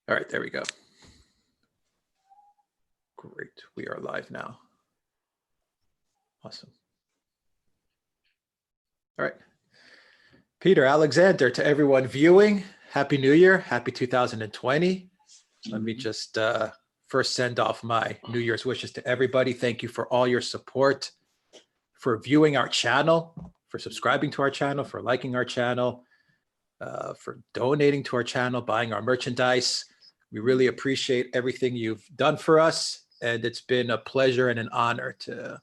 All right, there we go. Great, we are live now. Awesome. All right. Peter, Alexander, to everyone viewing, Happy New Year, happy 2020. Let me just first send off my New Year's wishes to everybody. Thank you for all your support, for viewing our channel, for subscribing to our channel, for liking our channel, for donating to our channel, buying our merchandise. We really appreciate everything you've done for us. And it's been a pleasure and an honor to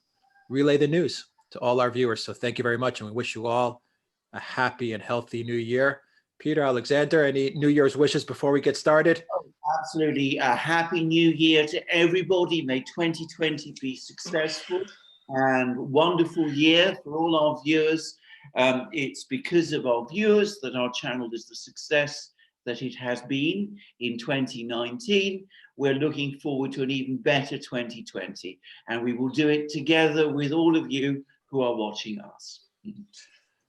relay the news to all our viewers. So thank you very much. And we wish you all a happy and healthy new year. Peter, Alexander, any New Year's wishes before we get started? Oh, absolutely. A happy new year to everybody. May 2020 be successful and wonderful year for all our viewers. It's because of our viewers that our channel is the success that it has been in 2019. We're looking forward to an even better 2020, and we will do it together with all of you who are watching us.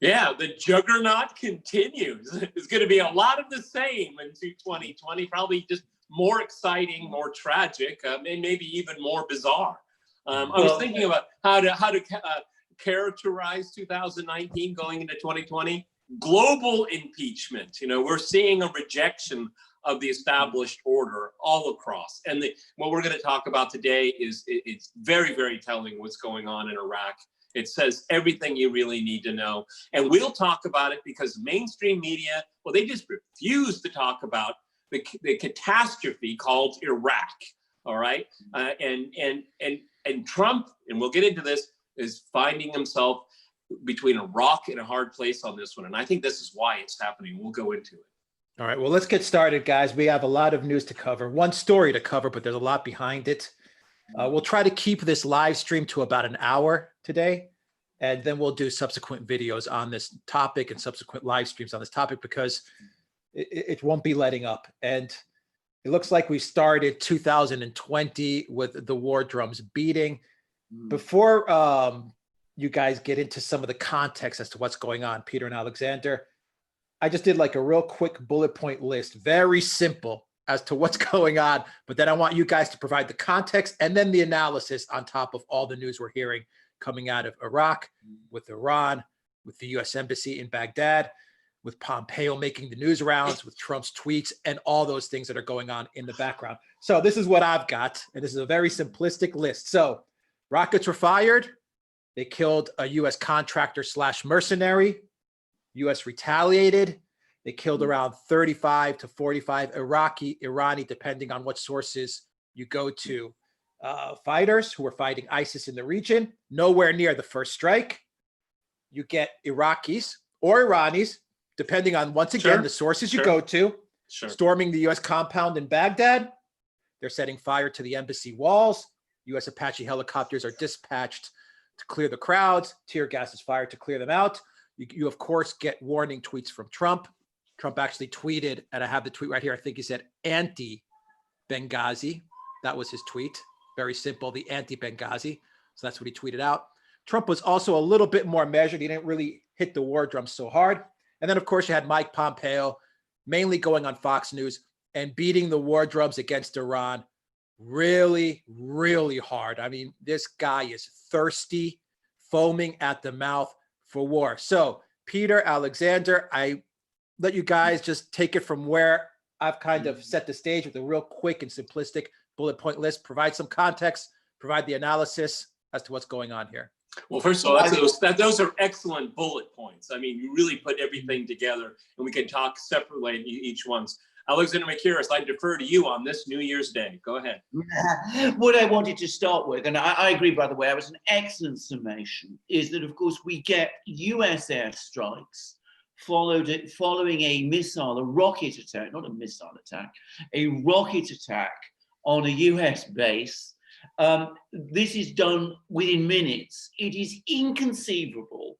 Yeah, the juggernaut continues. It's going to be a lot of the same in 2020, probably just more exciting, more tragic, and maybe even more bizarre. I was thinking about how to characterize 2019 going into 2020. Global impeachment. You know, we're seeing a rejection of the established order all across. And what we're going to talk about today is it's very, very telling what's going on in Iraq. It says everything you really need to know. And we'll talk about it because mainstream media, well, they just refuse to talk about the catastrophe called Iraq. All right. And Trump, and we'll get into this, is finding himself between a rock and a hard place on this one. And I think this is why it's happening. We'll go into it. All right, well, let's get started, guys. We have a lot of news to cover, one story to cover, but there's a lot behind it. We'll try to keep this live stream to about an hour today, and then we'll do subsequent videos on this topic and subsequent live streams on this topic because it won't be letting up. And it looks like we started 2020 with the war drums beating. Before you guys get into some of the context as to what's going on, Peter and Alexander, I just did like a real quick bullet point list, very simple as to what's going on, but then I want you guys to provide the context and then the analysis on top of all the news we're hearing coming out of Iraq, with Iran, with the US Embassy in Baghdad, with Pompeo making the news rounds, with Trump's tweets, and all those things that are going on in the background. So this is what I've got, and this is a very simplistic list. So rockets were fired. They killed a US contractor / mercenary. US retaliated. They killed around 35 to 45 Irani, depending on what sources you go to, fighters who were fighting ISIS in the region. Nowhere near the first strike. You get Iraqis or Iranis, depending on, once again, the sources you go to, storming the US compound in Baghdad. They're setting fire to the embassy walls. US Apache helicopters are dispatched to clear the crowds. Tear gas is fired to clear them out. You of course, get warning tweets from Trump. Trump actually tweeted, and I have the tweet right here. I think he said anti-Benghazi. That was his tweet. Very simple, the anti-Benghazi. So that's what he tweeted out. Trump was also a little bit more measured. He didn't really hit the war drum so hard. And then, of course, you had Mike Pompeo mainly going on Fox News and beating the war drums against Iran really, really hard. I mean, this guy is thirsty, foaming at the mouth for war. So Peter, Alexander, I let you guys just take it from where I've kind of set the stage with a real quick and simplistic bullet point list, provide some context, provide the analysis as to what's going on here. Well, first of all, those are excellent bullet points. I mean, you really put everything together, and we can talk separately in each one's. Alexander McCurris, I defer to you on this New Year's Day. Go ahead. What I wanted to start with, and I agree, by the way, it was an excellent summation, is that, of course, we get US airstrikes following a missile, a rocket attack, not a missile attack, a rocket attack on a US base. This is done within minutes. It is inconceivable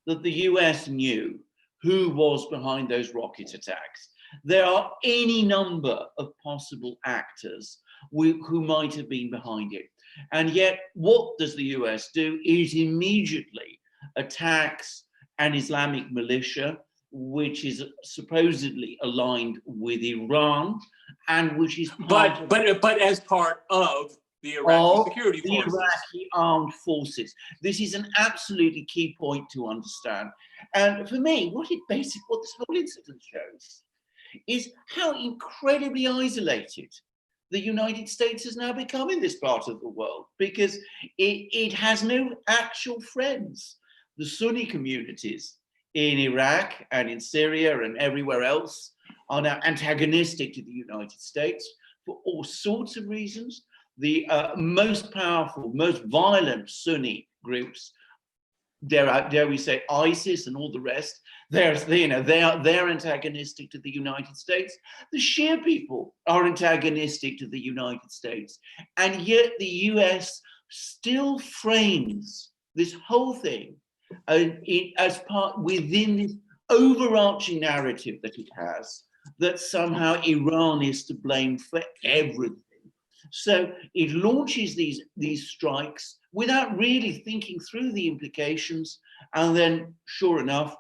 that the US knew who was behind those rocket attacks. There are any number of possible actors who might have been behind it. And yet, what does the US do? It immediately attacks an Islamic militia which is supposedly aligned with Iran, and which is but as part of the Iraqi security forces. Iraqi armed forces. This is an absolutely key point to understand. And for me, what this whole incident shows is how incredibly isolated the United States has now become in this part of the world, because it has no actual friends. The Sunni communities in Iraq and in Syria and everywhere else are now antagonistic to the United States for all sorts of reasons. The most powerful, most violent Sunni groups, dare we say ISIS and all the rest, they're antagonistic to the United States. The Shia people are antagonistic to the United States. And yet the US still frames this whole thing as part within this overarching narrative that it has, that somehow Iran is to blame for everything. So it launches these strikes without really thinking through the implications. And then, sure enough,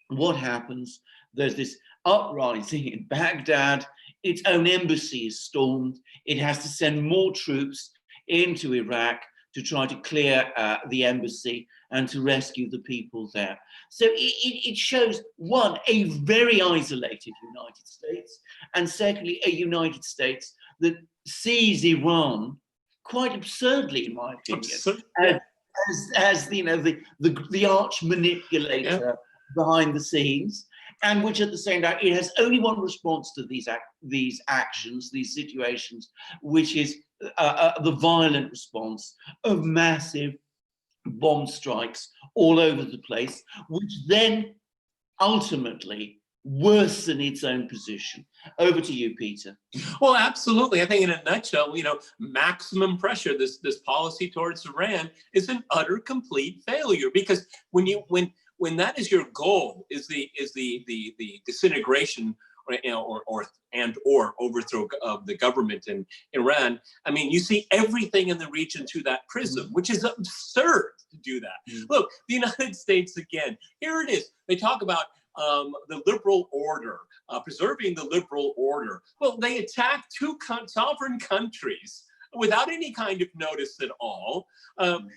what happens? There's this uprising in Baghdad. Its own embassy is stormed. It has to send more troops into Iraq to try to clear the embassy and to rescue the people there. So it shows, one, a very isolated United States, and secondly, a United States that sees Iran, quite absurdly, in my opinion, as the arch manipulator behind the scenes, and which at the same time, it has only one response to these actions, these situations, which is the violent response of massive bomb strikes all over the place, which then ultimately worsen its own position. Over to you, Peter. Well, absolutely. I think in a nutshell, maximum pressure, this policy towards Iran is an utter complete failure, because when that is your goal, is the disintegration or overthrow of the government in Iran. I mean, you see everything in the region through that prism, which is absurd to do that. Look, the United States, again, here it is. They talk about the liberal order, preserving the liberal order. Well, they attacked two sovereign countries without any kind of notice at all. And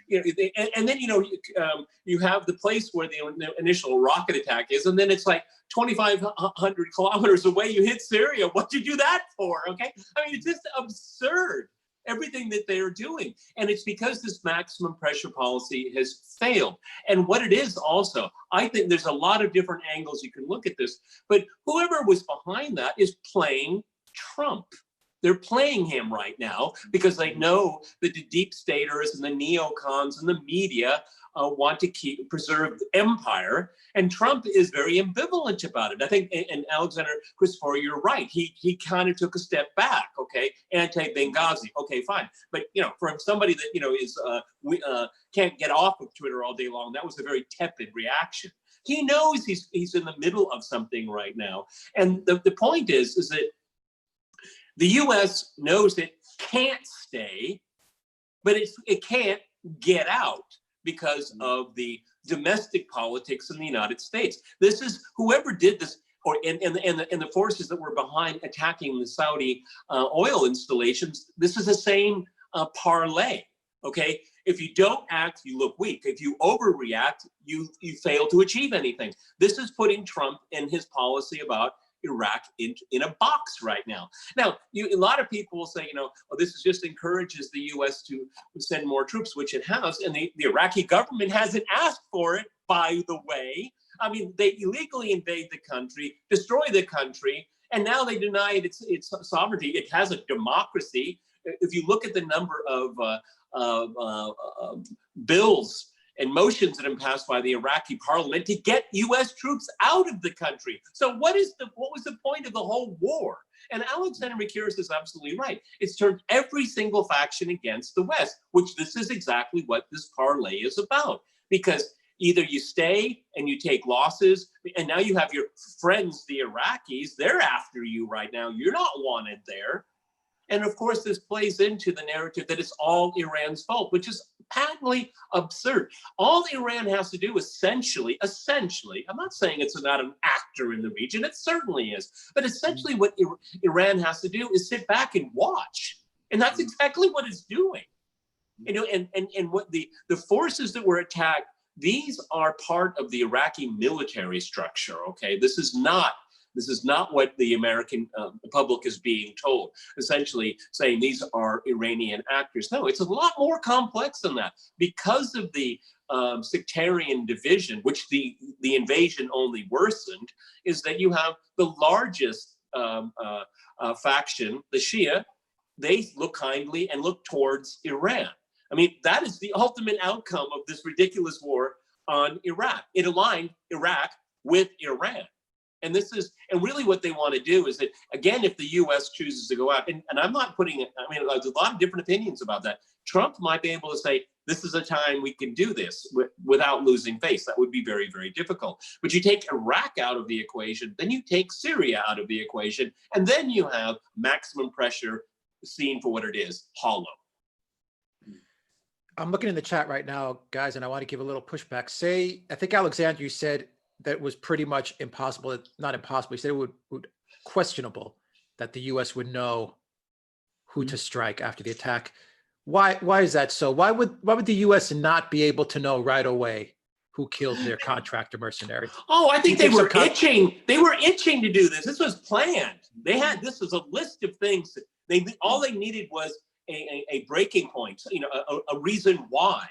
then, you have the place where the initial rocket attack is, and then it's like 2,500 kilometers away, you hit Syria. What'd you do that for? Okay. I mean, it's just absurd, everything that they are doing. And it's because this maximum pressure policy has failed. And what it is also, I think there's a lot of different angles you can look at this, but whoever was behind that is playing Trump. They're playing him right now because they know that the deep staters and the neocons and the media want to preserve the empire. And Trump is very ambivalent about it. I think, and Alexander Christopher, you're right. He kind of took a step back, okay? Anti-Benghazi, okay, fine. But, for somebody that, is can't get off of Twitter all day long, that was a very tepid reaction. He knows he's in the middle of something right now. And the point is that the U.S. knows it can't stay, but it can't get out because of the domestic politics in the United States. This is whoever did this, and the forces that were behind attacking the Saudi oil installations. This is the same parlay. Okay, if you don't act, you look weak. If you overreact, you fail to achieve anything. This is putting Trump and his policy about Iraq in a box right now. Now, a lot of people will say, this just encourages the U.S. to send more troops, which it has, and the Iraqi government hasn't asked for it, by the way. I mean, they illegally invade the country, destroy the country, and now they deny it its sovereignty. It has a democracy. If you look at the number of bills and motions that have been passed by the Iraqi parliament to get U.S. troops out of the country. So what was the point of the whole war? And Alexander Mercouris is absolutely right. It's turned every single faction against the West, which this is exactly what this parlay is about. Because either you stay and you take losses, and now you have your friends, the Iraqis, they're after you right now. You're not wanted there. And of course, this plays into the narrative that it's all Iran's fault, which is patently absurd. All Iran has to do essentially, I'm not saying it's not an actor in the region, it certainly is, but essentially what Iran has to do is sit back and watch. And that's exactly what it's doing. You know, and what the forces that were attacked, these are part of the Iraqi military structure, okay? This is not what the American public is being told, essentially saying these are Iranian actors. No, it's a lot more complex than that. Because of the sectarian division, which the invasion only worsened, is that you have the largest faction, the Shia. They look kindly and look towards Iran. I mean, that is the ultimate outcome of this ridiculous war on Iraq. It aligned Iraq with Iran. And really what they want to do is that, again, if the US chooses to go out, and I'm not putting it, I mean, there's a lot of different opinions about that. Trump might be able to say, this is a time we can do this without losing face. That would be very, very difficult. But you take Iraq out of the equation, then you take Syria out of the equation, and then you have maximum pressure seen for what it is, hollow. I'm looking in the chat right now, guys, and I want to give a little pushback. I think Alexander, you said that was pretty much impossible, not impossible. You said it would questionable that the U.S. would know who to strike after the attack. Why is that so? Why would the U.S. not be able to know right away who killed their contractor mercenary? Oh, I think they were itching. They were itching to do this. This was planned. This was a list of things. All they needed was a breaking point, you know, a reason why.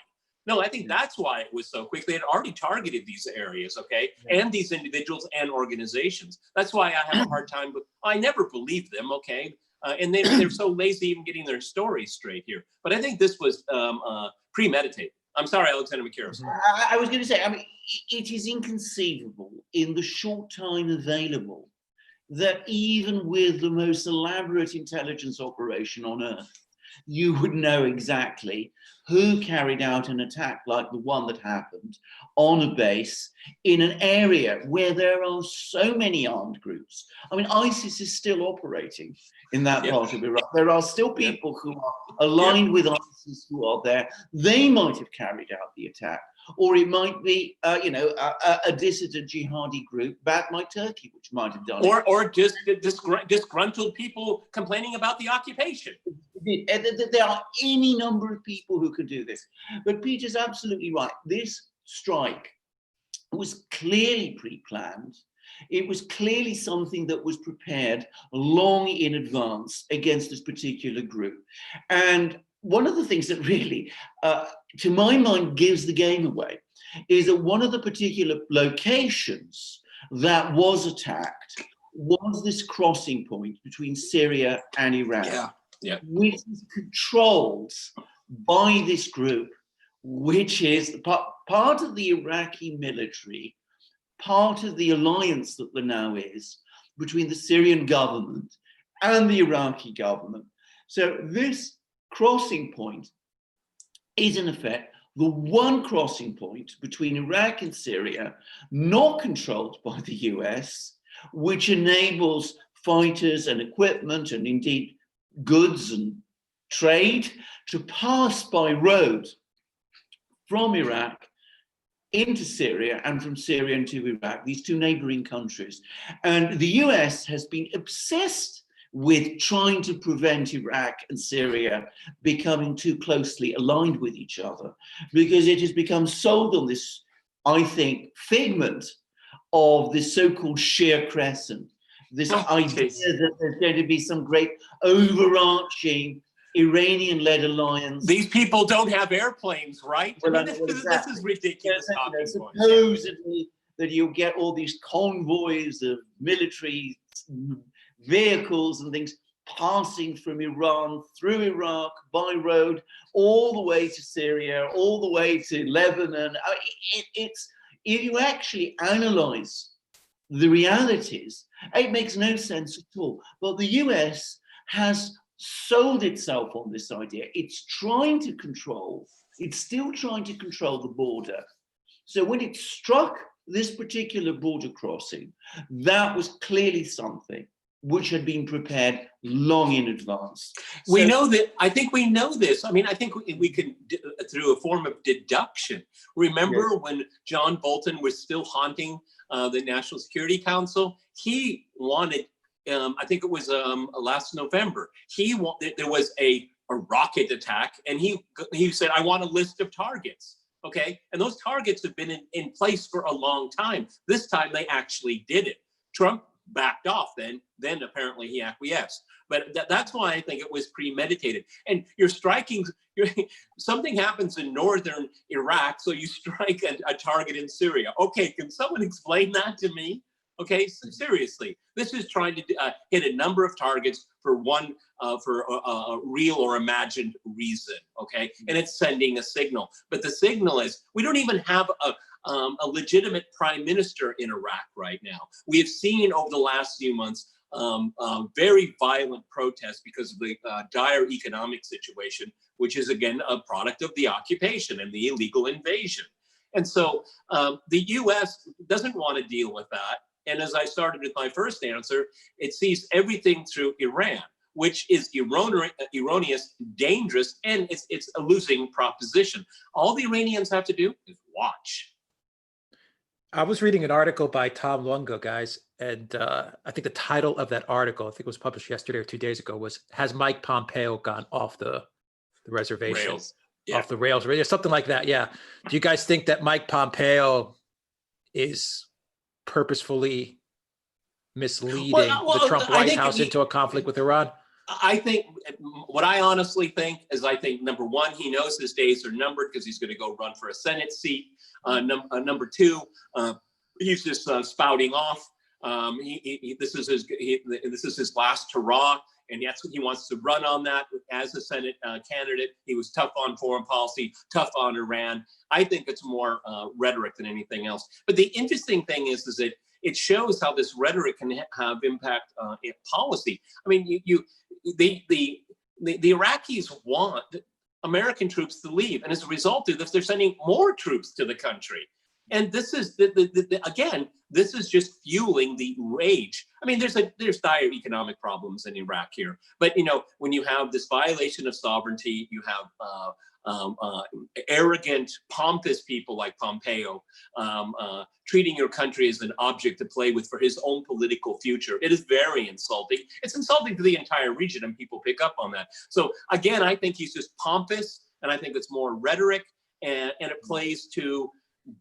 No, I think that's why it was so quick. They had already targeted these areas, okay, and these individuals and organizations. That's why I have a hard time with. I never believed them, okay, and they're so lazy even getting their stories straight here. But I think this was premeditated. I'm sorry, Alexander Makiros. I was going to say, I mean, it is inconceivable in the short time available that even with the most elaborate intelligence operation on Earth, you would know exactly who carried out an attack like the one that happened on a base in an area where there are so many armed groups. I mean, ISIS is still operating in that part of Iraq. There are still people who are aligned with ISIS who are there. They might have carried out the attack. Or it might be, a dissident jihadi group backed by Turkey, which might have done it. Or just disgruntled people complaining about the occupation. There are any number of people who could do this. But Peter's absolutely right. This strike was clearly pre-planned. It was clearly something that was prepared long in advance against this particular group. And one of the things that really, to my mind, gives the game away is that one of the particular locations that was attacked was this crossing point between Syria and Iran, which is controlled by this group, which is part of the Iraqi military, part of the alliance that there now is between the Syrian government and the Iraqi government. So this crossing point is in effect the one crossing point between Iraq and Syria, not controlled by the US, which enables fighters and equipment and indeed goods and trade to pass by road from Iraq into Syria and from Syria into Iraq, these two neighboring countries. And the US has been obsessed with trying to prevent Iraq and Syria becoming too closely aligned with each other, because it has become sold on this, I think, figment of this so-called sheer crescent, this idea that there's going to be some great overarching Iranian-led alliance. These people don't have airplanes, right? Well, I mean, this is ridiculous. Supposedly that you'll get all these convoys of military vehicles and things passing from Iran through Iraq by road all the way to Syria, all the way to Lebanon. It's if you actually analyze the realities, it makes no sense at all. But the US has sold itself on this idea. It's trying to control, it's still trying to control the border. So when it struck this particular border crossing, that was clearly something which had been prepared long in advance. We So- know that. I think we know this. I mean, I think we can, through a form of deduction. Remember when John Bolton was still haunting the National Security Council? He wanted, I think it was last November, there was a rocket attack, and he said, I want a list of targets. Okay, and those targets have been in place for a long time. This time they actually did it. Trump backed off then apparently he acquiesced. But that's why I think it was premeditated. And something happens in northern Iraq, so you strike a target in Syria. Okay, can someone explain that to me? Okay, seriously, this is trying to hit a number of targets for a real or imagined reason, okay? And it's sending a signal. But the signal is, we don't even have a legitimate prime minister in Iraq right now. We have seen over the last few months very violent protests because of the dire economic situation, which is again a product of the occupation and the illegal invasion. And so the US doesn't want to deal with that. And as I started with my first answer, it sees everything through Iran, which is erroneous, dangerous, and it's a losing proposition. All the Iranians have to do is watch. I was reading an article by Tom Lungo, guys, and I think the title of that article, I think it was published yesterday or 2 days ago, was "Has Mike Pompeo Gone Off the Reservation?" Rails. Yeah. Off the rails, or something like that. Yeah. Do you guys think that Mike Pompeo is purposefully misleading the Trump White House into a conflict with Iran? I think what I honestly think is, I think number one, he knows his days are numbered because he's going to go run for a Senate seat. Number two, he's just spouting off. This is his last hurrah, and that's what he wants to run on that as a Senate candidate. He was tough on foreign policy, tough on Iran. I think it's more rhetoric than anything else. But the interesting thing is that it shows how this rhetoric can have impact in policy. I mean, the Iraqis want American troops to leave, and as a result of this, they're sending more troops to the country. And this is again, this is just fueling the rage. I mean, there's dire economic problems in Iraq here, but when you have this violation of sovereignty, you have arrogant, pompous people like Pompeo treating your country as an object to play with for his own political future. It is very insulting. It's insulting to the entire region, and people pick up on that. So again, I think he's just pompous, and I think it's more rhetoric, and it plays to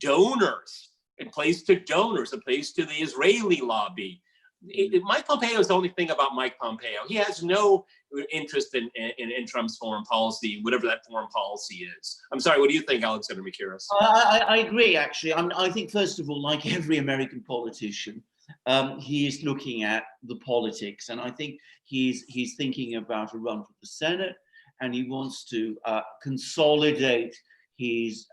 donors. It plays to donors. It plays to the Israeli lobby. Mike Pompeo is the only thing about Mike Pompeo. He has no interest in Trump's foreign policy, whatever that foreign policy is. I'm sorry, what do you think, Alexander Mikiris? I agree, actually. I think, first of all, like every American politician, he is looking at the politics. And I think he's thinking about a run for the Senate, and he wants to consolidate his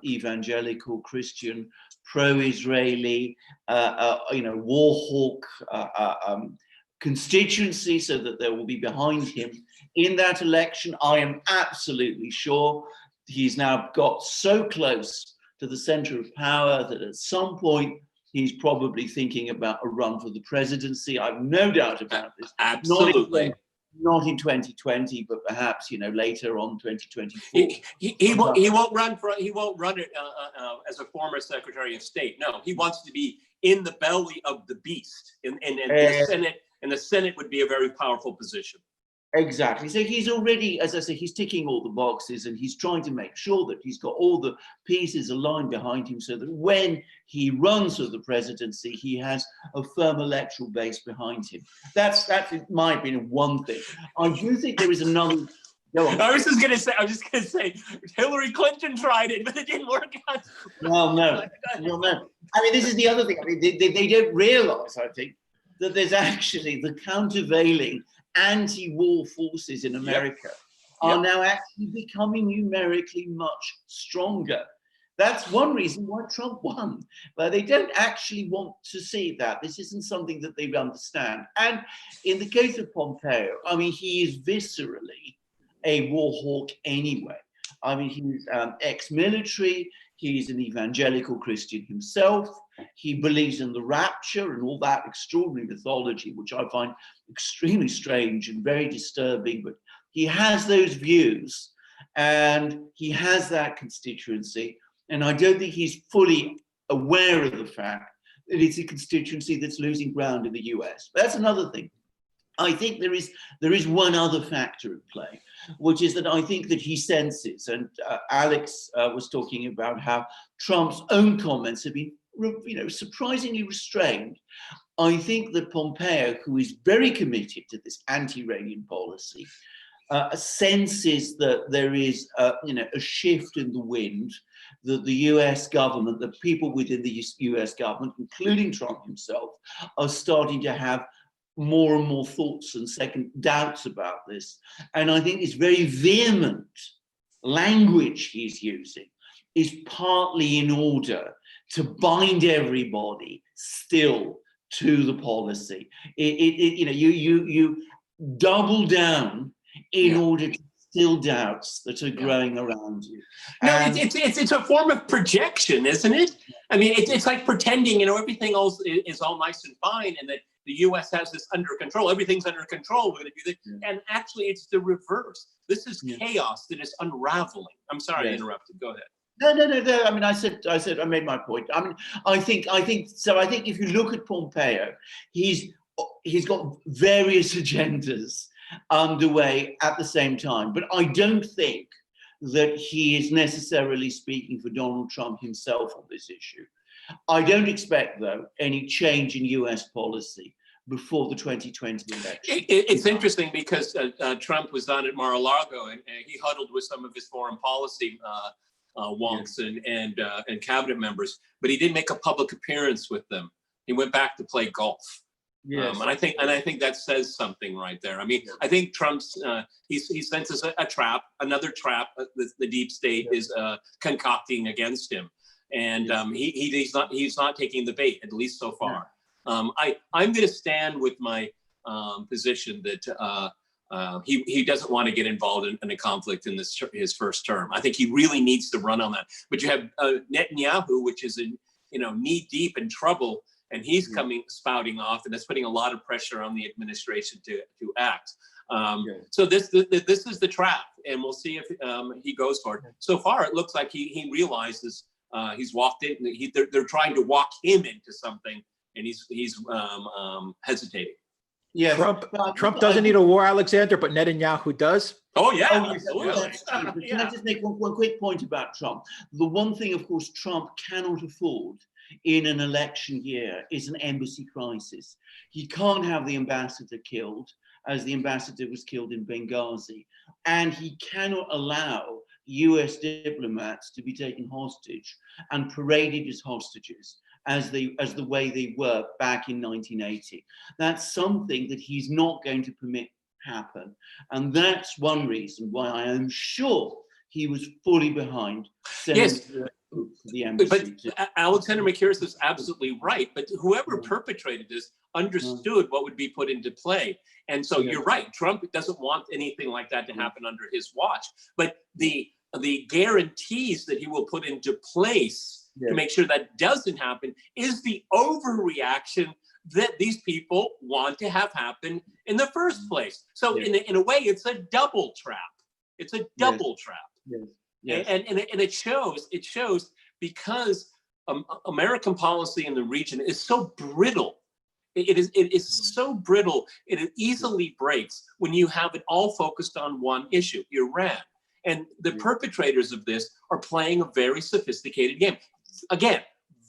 evangelical Christian, pro-Israeli, war hawk constituency, so that they will be behind him in that election. I am absolutely sure he's now got so close to the center of power that at some point he's probably thinking about a run for the presidency. I have no doubt about this. Absolutely. Not in 2020, but perhaps later on, 2024. He won't run it as a former Secretary of State. No, he wants to be in the belly of the beast, and the Senate. And the Senate would be a very powerful position. Exactly. So he's already, as I say, he's ticking all the boxes, and he's trying to make sure that he's got all the pieces aligned behind him, so that when he runs for the presidency, he has a firm electoral base behind him. That's in my opinion, one thing. I do think there is another. Go on. I was just gonna say, Hillary Clinton tried it, but it didn't work out. Well, no. I mean, this is the other thing. I mean, they don't realize, I think, that there's actually the countervailing anti-war forces in America are now actually becoming numerically much stronger. That's one reason why Trump won. But they don't actually want to see that. This isn't something that they understand. And in the case of Pompeo, I mean, he is viscerally a war hawk anyway. I mean, he's ex-military. He's an evangelical Christian himself. He believes in the rapture and all that extraordinary mythology, which I find extremely strange and very disturbing. But he has those views and he has that constituency. And I don't think he's fully aware of the fact that it's a constituency that's losing ground in the US. But that's another thing. I think there is one other factor at play, which is that I think that he senses, and Alex was talking about how Trump's own comments have been, surprisingly restrained. I think that Pompeo, who is very committed to this anti-Iranian policy, senses that there is, a shift in the wind, that the US government, the people within the US government, including Trump himself, are starting to have more and more thoughts and second doubts about this. And I think this very vehement language he's using is partly in order to bind everybody still to the policy. You double down in order to still doubts that are growing around you. No, it's a form of projection, isn't it? I mean, it's like pretending, everything else is all nice and fine, and that the U.S. has this under control. Everything's under control. We're going to do this. And actually, it's the reverse. This is chaos that is unraveling. I'm sorry I interrupted. Go ahead. No. I mean, I made my point. I mean, I think if you look at Pompeo, he's got various agendas underway at the same time. But I don't think that he is necessarily speaking for Donald Trump himself on this issue. I don't expect, though, any change in US policy before the 2020 election. It's interesting because Trump was down at Mar-a-Lago and he huddled with some of his foreign policy wonks and cabinet members, but he didn't make a public appearance with them. He went back to play golf. Yes. And I think that says something right there. I mean, I think Trump's he senses a trap, another trap the deep state is concocting against him, and he's not taking the bait, at least so far. I'm going to stand with my position that he doesn't want to get involved in a conflict in his first term. I think he really needs to run on that. But you have Netanyahu, which is knee deep in trouble. And he's spouting off, and that's putting a lot of pressure on the administration to act. So this is the trap, and we'll see if he goes for it. So far, it looks like he realizes he's walked in. They're trying to walk him into something, and he's hesitating. Yeah, Trump doesn't need a war, Alexander, but Netanyahu does. Oh yeah, absolutely. Can I just make one quick point about Trump? The one thing, of course, Trump cannot afford in an election year is an embassy crisis. He can't have the ambassador killed, as the ambassador was killed in Benghazi, and he cannot allow US diplomats to be taken hostage and paraded as hostages as the way they were back in 1980. That's something that he's not going to permit happen. And that's one reason why I am sure he was fully behind the embassy. But Alexander McCurris is absolutely right. But whoever perpetrated this understood what would be put into play. And so you're right. Trump doesn't want anything like that to happen under his watch. But the guarantees that he will put into place to make sure that doesn't happen is the overreaction that these people want to have happen in the first place. So in a way, it's a double trap. It's a double trap. Yes. And it shows because American policy in the region is so brittle. It is so brittle. It easily breaks when you have it all focused on one issue, Iran. And the perpetrators of this are playing a very sophisticated game. Again,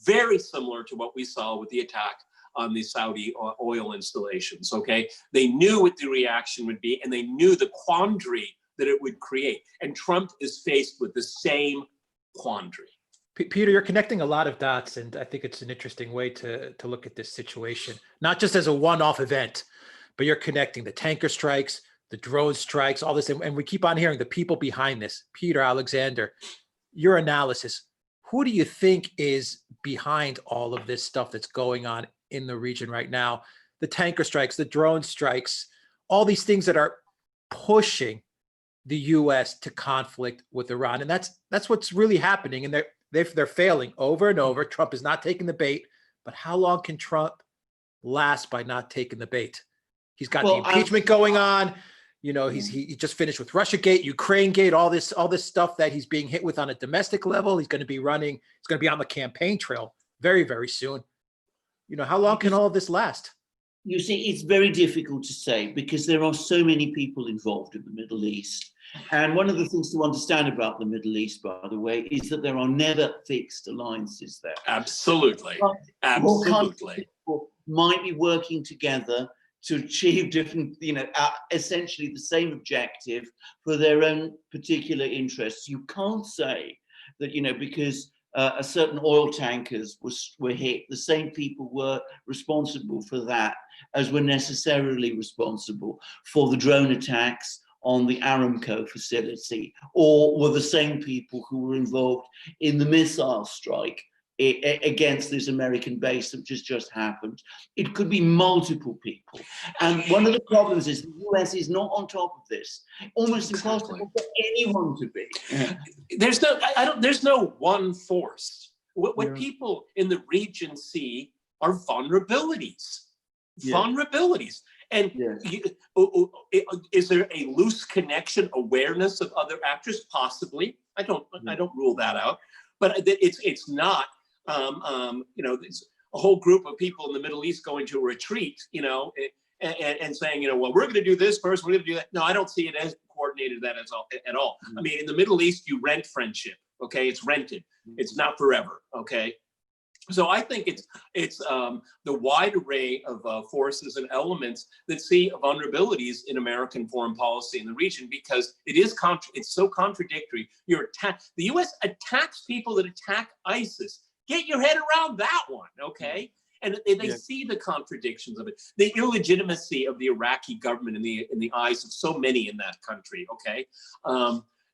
very similar to what we saw with the attack on the Saudi oil installations, okay? They knew what the reaction would be, and they knew the quandary that it would create. And Trump is faced with the same quandary. Peter, you're connecting a lot of dots, and I think it's an interesting way to look at this situation, not just as a one-off event, but you're connecting the tanker strikes, the drone strikes, all this, and we keep on hearing the people behind this. Peter, Alexander, your analysis, who do you think is behind all of this stuff that's going on in the region right now? The tanker strikes, the drone strikes, all these things that are pushing the US to conflict with Iran. And that's what's really happening. And They're failing over and over. Trump is not taking the bait. But how long can Trump last by not taking the bait? He's got the impeachment going on. You know, he just finished with Russiagate, Ukrainegate, all this stuff that he's being hit with on a domestic level. He's going to be on the campaign trail very, very soon. You know, how long can all of this last? You see, it's very difficult to say because there are so many people involved in the Middle East. And one of the things to understand about the Middle East, by the way, is that there are never fixed alliances there. Absolutely. Absolutely. People might be working together to achieve different, essentially the same objective for their own particular interests. You can't say that, because a certain oil tankers were hit, the same people were responsible for that as were necessarily responsible for the drone attacks on the Aramco facility, or were the same people who were involved in the missile strike against this American base that just happened. It could be multiple people. And one of the problems is the US is not on top of this. Almost impossible for anyone to be. There's no one force. What people in the region see are vulnerabilities. Vulnerabilities. And is there a loose connection, awareness of other actors? Possibly. I don't rule that out. But it's not. It's a whole group of people in the Middle East going to a retreat, and saying, well, we're going to do this first, we're going to do that. No, I don't see it as coordinated at all. I mean, in the Middle East, you rent friendship. Okay, it's rented. It's not forever. Okay. So I think it's the wide array of forces and elements that see vulnerabilities in American foreign policy in the region, because it's so contradictory. The U.S. attacks people that attack ISIS. Get your head around that one, okay? And they see the contradictions of it, the illegitimacy of the Iraqi government in the eyes of so many in that country, okay?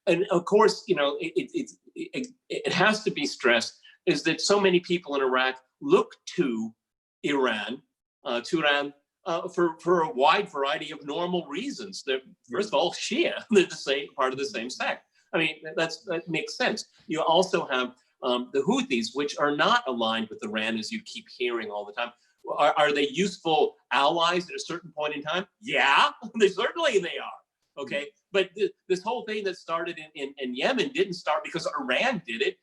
And of course, it has to be stressed is that so many people in Iraq look to Iran, for a wide variety of normal reasons. They're, first of all, Shia. They're the same part of the same sect. I mean, that makes sense. You also have the Houthis, which are not aligned with Iran, as you keep hearing all the time. Are they useful allies at a certain point in time? Yeah, certainly they are. Okay, but this whole thing that started in Yemen didn't start because Iran did it.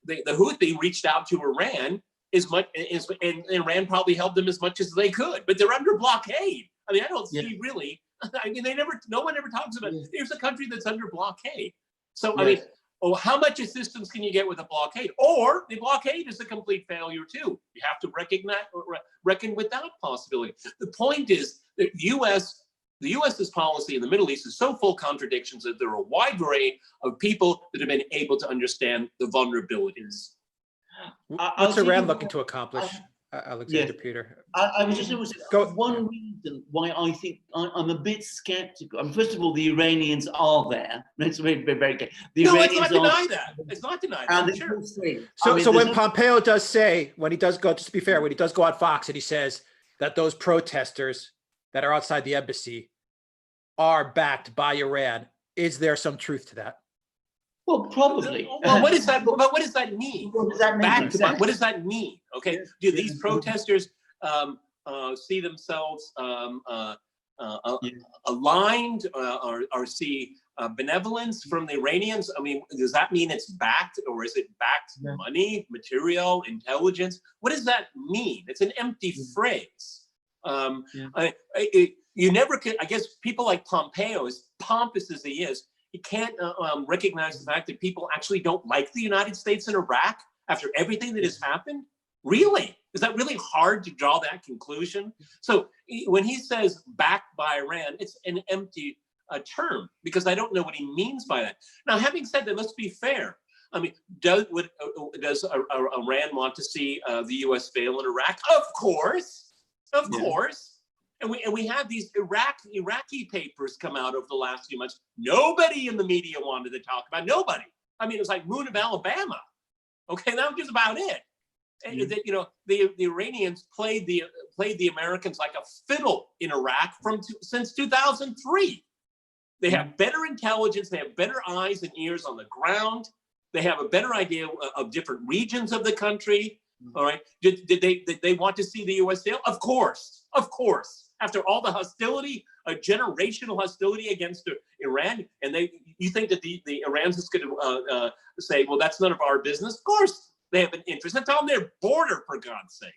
The Houthi reached out to Iran and Iran probably helped them as much as they could, but they're under blockade. I mean, I don't see really. I mean, no one ever talks about it. Here's a country that's under blockade. So I mean, how much assistance can you get with a blockade? Or the blockade is a complete failure too. You have to reckon with that possibility. The point is that the U.S.'s policy in the Middle East is so full of contradictions that there are a wide array of people that have been able to understand the vulnerabilities. What's Iran looking to accomplish, Alexander Peter? I was just going to say, one reason why I think I'm a bit skeptical. I mean, first of all, the Iranians are there. Let's be very clear. Let's not deny that. It's not deny that. Sure. So when Pompeo does say, when he does go, just to be fair, when he does go on Fox and he says that those protesters that are outside the embassy are backed by Iran, is there some truth to that? Well, probably. Well, what does that mean? What does that mean? Exactly. What does that mean? Okay, do these protesters see themselves aligned or see benevolence from the Iranians? I mean, does that mean it's backed, or is it backed money, material, intelligence? What does that mean? It's an empty phrase. You never can. I guess people like Pompeo, as pompous as he is, he can't recognize the fact that people actually don't like the United States in Iraq after everything that has happened. Really? Is that really hard to draw that conclusion? So when he says backed by Iran, it's an empty term, because I don't know what he means by that. Now, having said that, let's be fair. I mean, does Iran want to see the U.S. fail in Iraq? Of course. And we have these Iraqi papers come out over the last few months. Nobody in the media wanted to talk about. Nobody. I mean, it was like Moon of Alabama. Okay, that was just about it. And that, the Iranians played the Americans like a fiddle in Iraq since 2003. They have better intelligence. They have better eyes and ears on the ground. They have a better idea of different regions of the country. All right. Did they want to see the U.S. fail? Of course. Of course. After all the hostility, a generational hostility against Iran, and you think that the Iran's is going to say, well, that's none of our business? Of course they have an interest. That's on their border, for God's sake.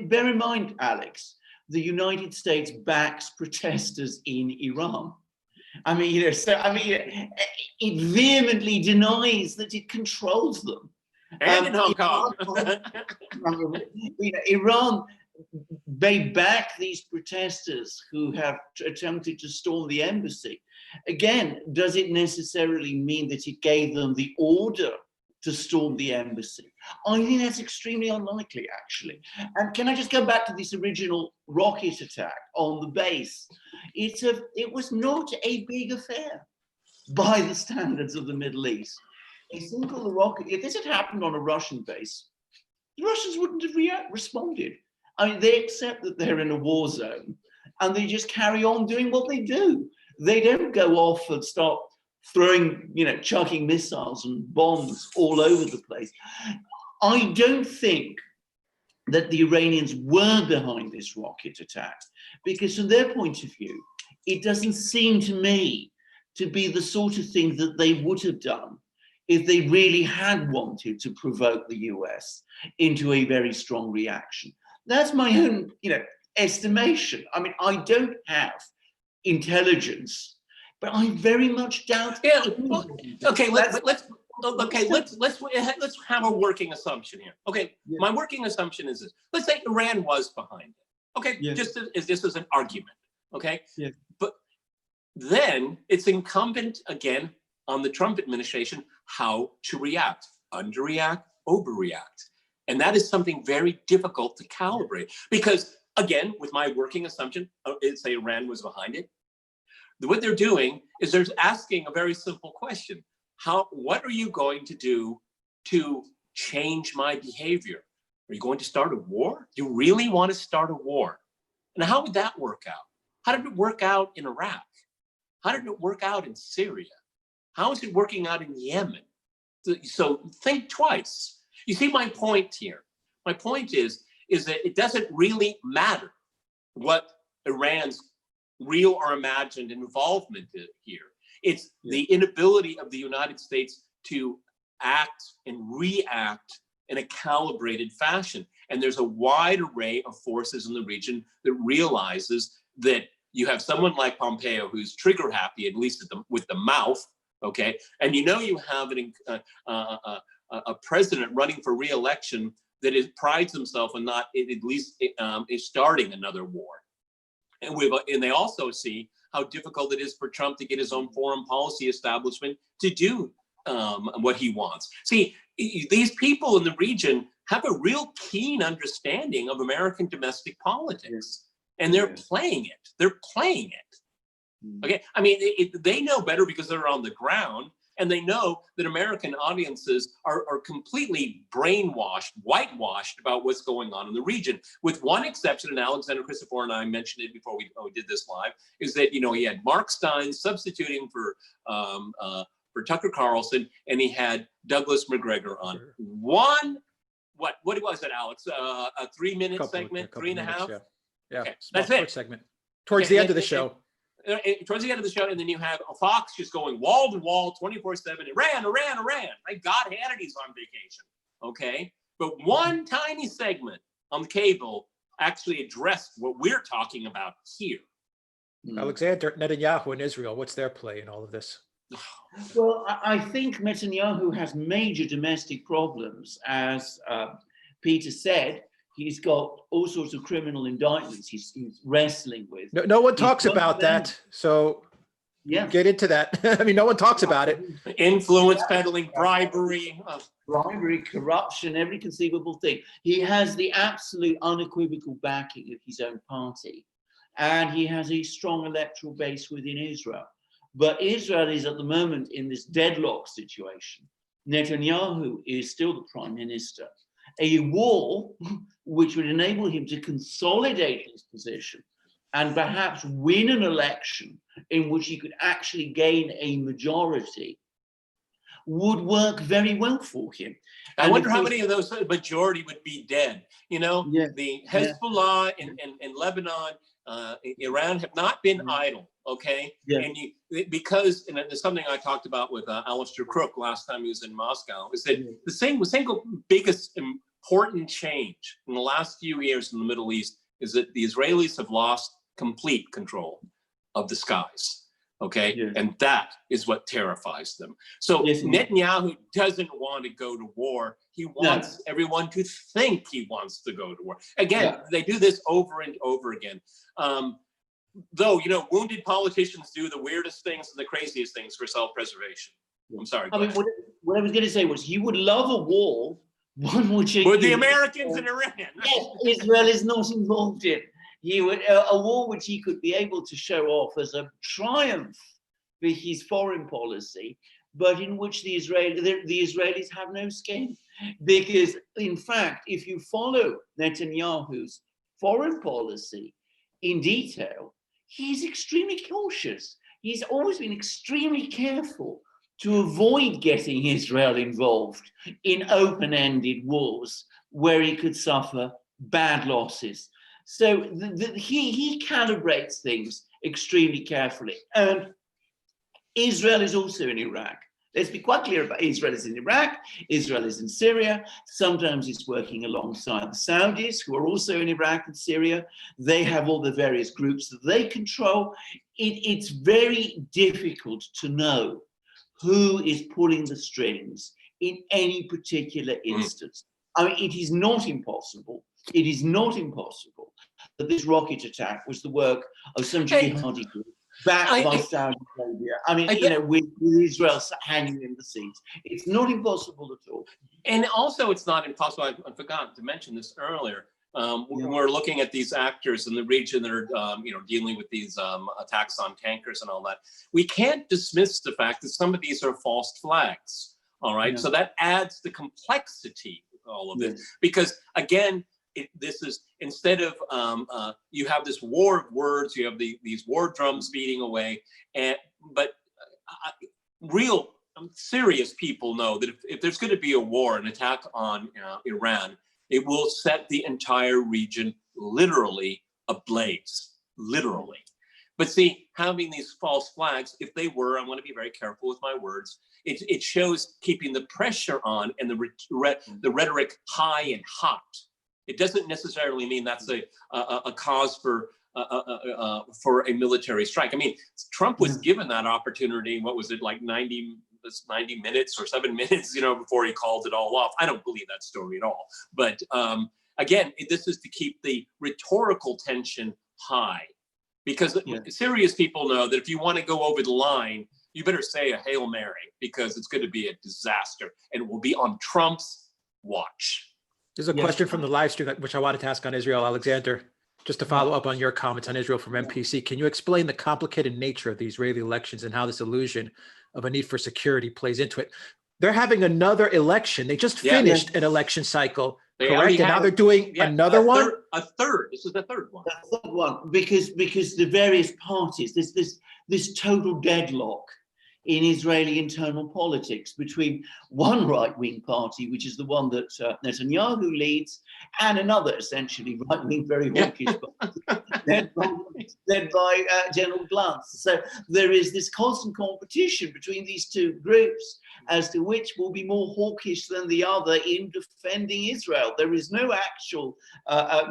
Bear in mind, Alex, the United States backs protesters in Iran. I mean, it vehemently denies that it controls them. And in Hong Kong. Iran, they back these protesters who have attempted to storm the embassy. Again, does it necessarily mean that it gave them the order to storm the embassy? I think that's extremely unlikely, actually. And can I just go back to this original rocket attack on the base? It was not a big affair by the standards of the Middle East. A single rocket, if this had happened on a Russian base, the Russians wouldn't have responded. I mean, they accept that they're in a war zone and they just carry on doing what they do. They don't go off and start throwing, chucking missiles and bombs all over the place. I don't think that the Iranians were behind this rocket attack, because from their point of view, it doesn't seem to me to be the sort of thing that they would have done if they really had wanted to provoke the US into a very strong reaction. That's my own, estimation. I mean, I don't have intelligence, but I very much doubt. Yeah. Well, okay. Let's have a working assumption here. Okay. Yeah. My working assumption is this. Let's say Iran was behind it. Okay. Yeah. Just as this is an argument. Okay. Yeah. But then it's incumbent again on the Trump administration how to react, underreact, overreact. And that is something very difficult to calibrate, because again, with my working assumption, say Iran was behind it, what they're doing is they're asking a very simple question. What are you going to do to change my behavior? Are you going to start a war? Do you really want to start a war? And how would that work out? How did it work out in Iraq? How did it work out in Syria? How is it working out in Yemen? So think twice. You see my point here. My point is that it doesn't really matter what Iran's real or imagined involvement is here. It's the inability of the United States to act and react in a calibrated fashion. And there's a wide array of forces in the region that realizes that you have someone like Pompeo who's trigger happy, at least with the mouth, okay? And you have a president running for re-election that prides himself on not at least is starting another war. And they also see how difficult it is for Trump to get his own foreign policy establishment to do what he wants. See, these people in the region have a real keen understanding of American domestic politics, and they're playing it. They're playing it. Okay, I mean, they know better because they're on the ground, and they know that American audiences are completely brainwashed, whitewashed about what's going on in the region. With one exception, and Alexander Christopher and I mentioned it before we did this live, is that he had Mark Stein substituting for Tucker Carlson, and he had Douglas McGregor on. What was it, Alex? A 3-minute segment, 3.5? Yeah, okay. That's it. Segment. Towards the end of the show. Towards the end of the show, and then you have Fox just going wall to wall, 24/7. Iran. Thank God Hannity's on vacation. Okay, but one tiny segment on the cable actually addressed what we're talking about here. Alexander, Netanyahu in Israel, what's their play in all of this? Well, I think Netanyahu has major domestic problems, as Peter said. He's got all sorts of criminal indictments he's wrestling with. No one talks about that. So get into that. I mean, no one talks about it. Influence peddling, bribery. Bribery, corruption, every conceivable thing. He has the absolute unequivocal backing of his own party. And he has a strong electoral base within Israel. But Israel is at the moment in this deadlock situation. Netanyahu is still the prime minister. A war which would enable him to consolidate his position and perhaps win an election in which he could actually gain a majority would work very well for him. I And wonder of how course- many of those majority would be dead. You know, Yeah, the yeah. Hezbollah in Lebanon, Iran have not been idle, okay? Yeah. And because, and it's something I talked about with Alistair Crook last time he was in Moscow, is that the single biggest important change in the last few years in the Middle East is that the Israelis have lost complete control of the skies. Okay, Yeah. and that is what terrifies them. So Yes, indeed. Netanyahu doesn't want to go to war. He wants everyone to think he wants to go to war. Again, they do this over and over again. Though, you know, wounded politicians do the weirdest things and the craziest things for self-preservation. I'm sorry. I mean, what I was going to say was he would love a war, one which with the Americans in Iran. Yes, Israel is not involved in. He would a war which he could be able to show off as a triumph for his foreign policy, but in which the Israelis have no skin. Because, in fact, if you follow Netanyahu's foreign policy in detail, he's extremely cautious. He's always been extremely careful to avoid getting Israel involved in open-ended wars where he could suffer bad losses. So he calibrates things extremely carefully. And Israel is also in Iraq. Let's be quite clear about Israel is in Iraq, Israel is in Syria. Sometimes it's working alongside the Saudis, who are also in Iraq and Syria. They have all the various groups that they control. It's very difficult to know who is pulling the strings in any particular instance. I mean, it is not impossible. It is not impossible that this rocket attack was the work of some jihadi group backed by Saudi Arabia. I mean, you know, with Israel hanging in the seats. It's not impossible at all. And also, it's not impossible. I forgot to mention this earlier. When we're looking at these actors in the region that are, you know, dealing with these attacks on tankers and all that, we can't dismiss the fact that some of these are false flags. All right, so that adds the complexity of all of this, because again, this is instead of you have this war of words, you have these war drums beating away, but real serious people know that if there's going to be a war, an attack on Iran, it will set the entire region literally ablaze, literally. But see, having these false flags, if they were, I want to be very careful with my words, it shows keeping the pressure on and the rhetoric high and hot. It doesn't necessarily mean that's a cause for a military strike. I mean, Trump was given that opportunity. What was it, like 90 minutes or 7 minutes, you know, before he called it all off? I don't believe that story at all. But again, this is to keep the rhetorical tension high, because serious people know that if you want to go over the line, you better say a Hail Mary, because it's going to be a disaster and it will be on Trump's watch. There's a question from the live stream, which I wanted to ask on Israel. Alexander, just to follow up on your comments on Israel from MPC, can you explain the complicated nature of the Israeli elections and how this illusion of a need for security plays into it? They're having another election. They just finished an election cycle, correct? And now they're doing another one? A third. This is the third one. The third one, because the various parties, there's this total deadlock in Israeli internal politics between one right-wing party, which is the one that Netanyahu leads, and another essentially right-wing, very hawkish party, led by General Glantz. So there is this constant competition between these two groups as to which will be more hawkish than the other in defending Israel. There is no actual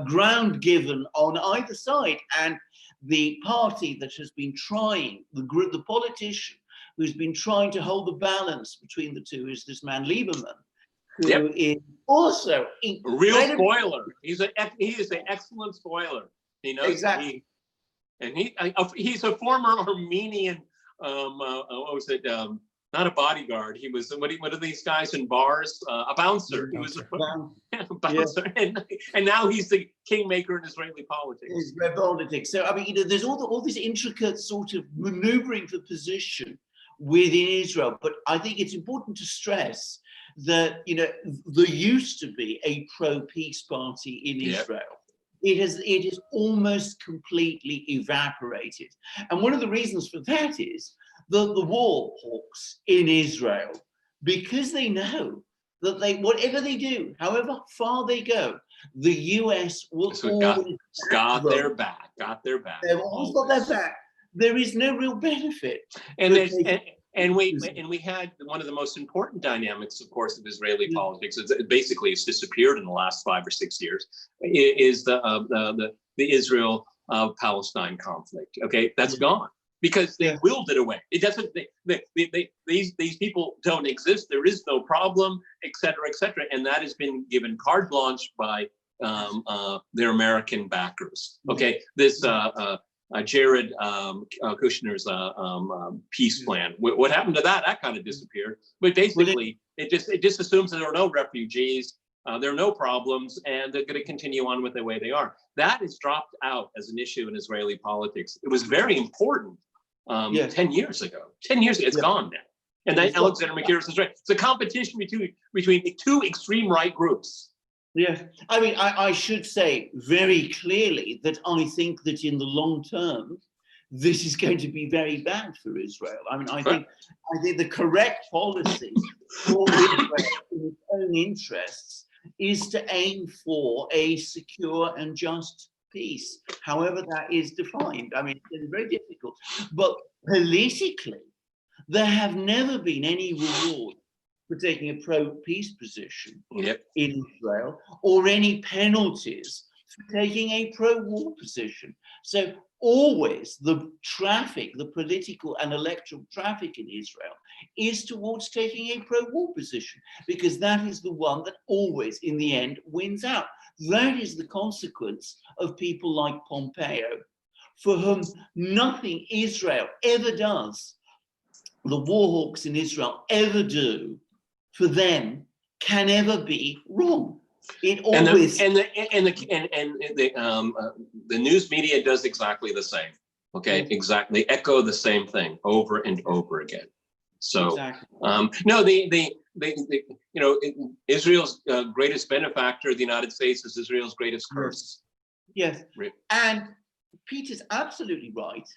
ground given on either side. And the party that has been trying, the politician who's been trying to hold the balance between the two is this man Lieberman, who is also a real spoiler. He is an excellent spoiler. He knows exactly, and he's a former Armenian. What was it? Not a bodyguard. He was what are these guys in bars? A bouncer. He was a bouncer, and now he's the kingmaker in Israeli politics. Israeli politics. So I mean, you know, there's all this intricate sort of maneuvering for position within Israel. But I think it's important to stress that, you know, there used to be a pro-peace party in Israel. It has almost completely evaporated. And one of the reasons for that is that the war hawks in Israel, because they know that whatever they do, however far they go, the US will always got their back. They've always got their back. There is no real benefit. And we had one of the most important dynamics, of course, of Israeli politics. It's disappeared in the last 5 or 6 years. Is the Israel Palestine conflict? Okay, that's gone because they willed it away. It doesn't. These people don't exist. There is no problem, et cetera, and that has been given carte blanche by their American backers. Okay, this Jared Kushner's peace plan. What happened to that? That kind of disappeared. But basically, it just assumes that there are no refugees, there are no problems, and they're going to continue on with the way they are. That is dropped out as an issue in Israeli politics. It was very important 10 years ago. 10 years ago, it's gone now. And then Alexander McKeever is right. It's a competition between two extreme right groups. Yes, I mean, I should say very clearly that I think that in the long term, this is going to be very bad for Israel. I mean, I think the correct policy for Israel in its own interests is to aim for a secure and just peace, however that is defined. I mean, it's very difficult, but politically, there have never been any reward for taking a pro-peace position in Israel, or any penalties for taking a pro-war position. So always the traffic, the political and electoral traffic in Israel is towards taking a pro-war position, because that is the one that always in the end wins out. That is the consequence of people like Pompeo, for whom nothing Israel ever does, the war hawks in Israel ever do, for them can ever be wrong. It always the news media does exactly the same. Okay, exactly. They echo the same thing over and over again. So Israel's greatest benefactor, the United States, is Israel's greatest curse. Yes, and Peter's absolutely right.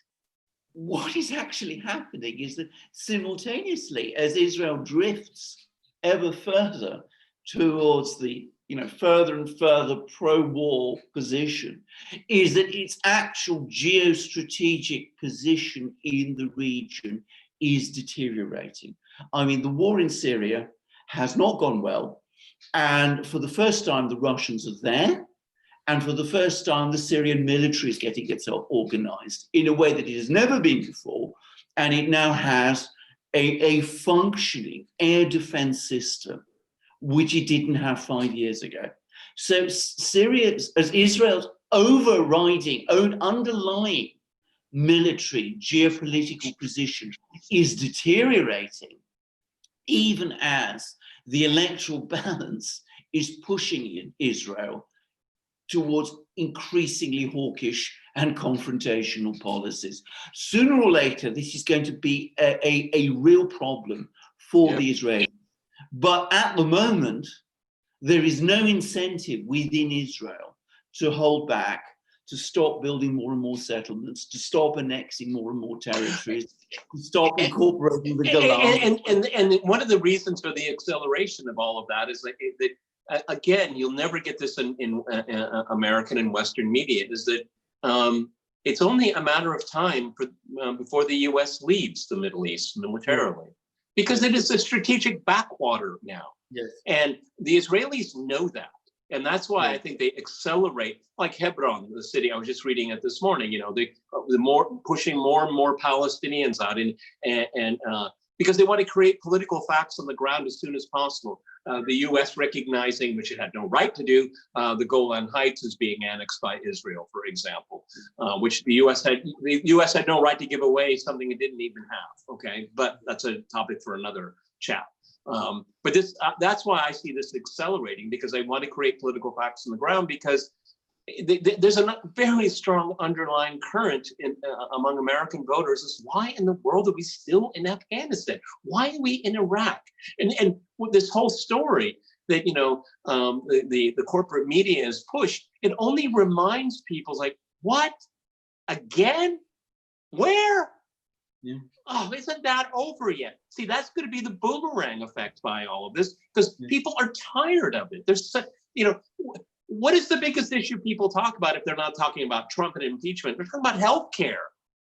What is actually happening is that simultaneously, as Israel drifts ever further towards the further and further pro-war position, is that its actual geostrategic position in the region is deteriorating. I mean, the war in Syria has not gone well, and for the first time the Russians are there, and for the first time the Syrian military is getting itself organized in a way that it has never been before, and it now has a functioning air defense system, which it didn't have 5 years ago. So Syria, as Israel's overriding, own underlying military geopolitical position is deteriorating, even as the electoral balance is pushing Israel towards increasingly hawkish and confrontational policies. Sooner or later, this is going to be a real problem for the Israelis. But at the moment, there is no incentive within Israel to hold back, to stop building more and more settlements, to stop annexing more and more territories, to stop incorporating the Golan. And one of the reasons for the acceleration of all of that is that again, you'll never get this in American and Western media, is that it's only a matter of time before the US leaves the Middle East militarily, because it is a strategic backwater now. Yes. And the Israelis know that. And that's why I think they accelerate, like Hebron, the city. I was just reading it this morning. The more pushing more and more Palestinians out, and because they want to create political facts on the ground as soon as possible. The U.S. recognizing, which it had no right to do, the Golan Heights is being annexed by Israel, for example, which the U.S. had no right to give away, something it didn't even have. Okay, but that's a topic for another chat. But that's why I see this accelerating, because they want to create political facts on the ground, because there's a very strong underlying current among American voters is, why in the world are we still in Afghanistan? Why are we in Iraq? And with this whole story that the corporate media has pushed, it only reminds people, like, what? Again? Where? Yeah. Oh, isn't that over yet? See, that's going to be the boomerang effect by all of this, because people are tired of it. There's, what is the biggest issue people talk about if they're not talking about Trump and impeachment? They're talking about healthcare.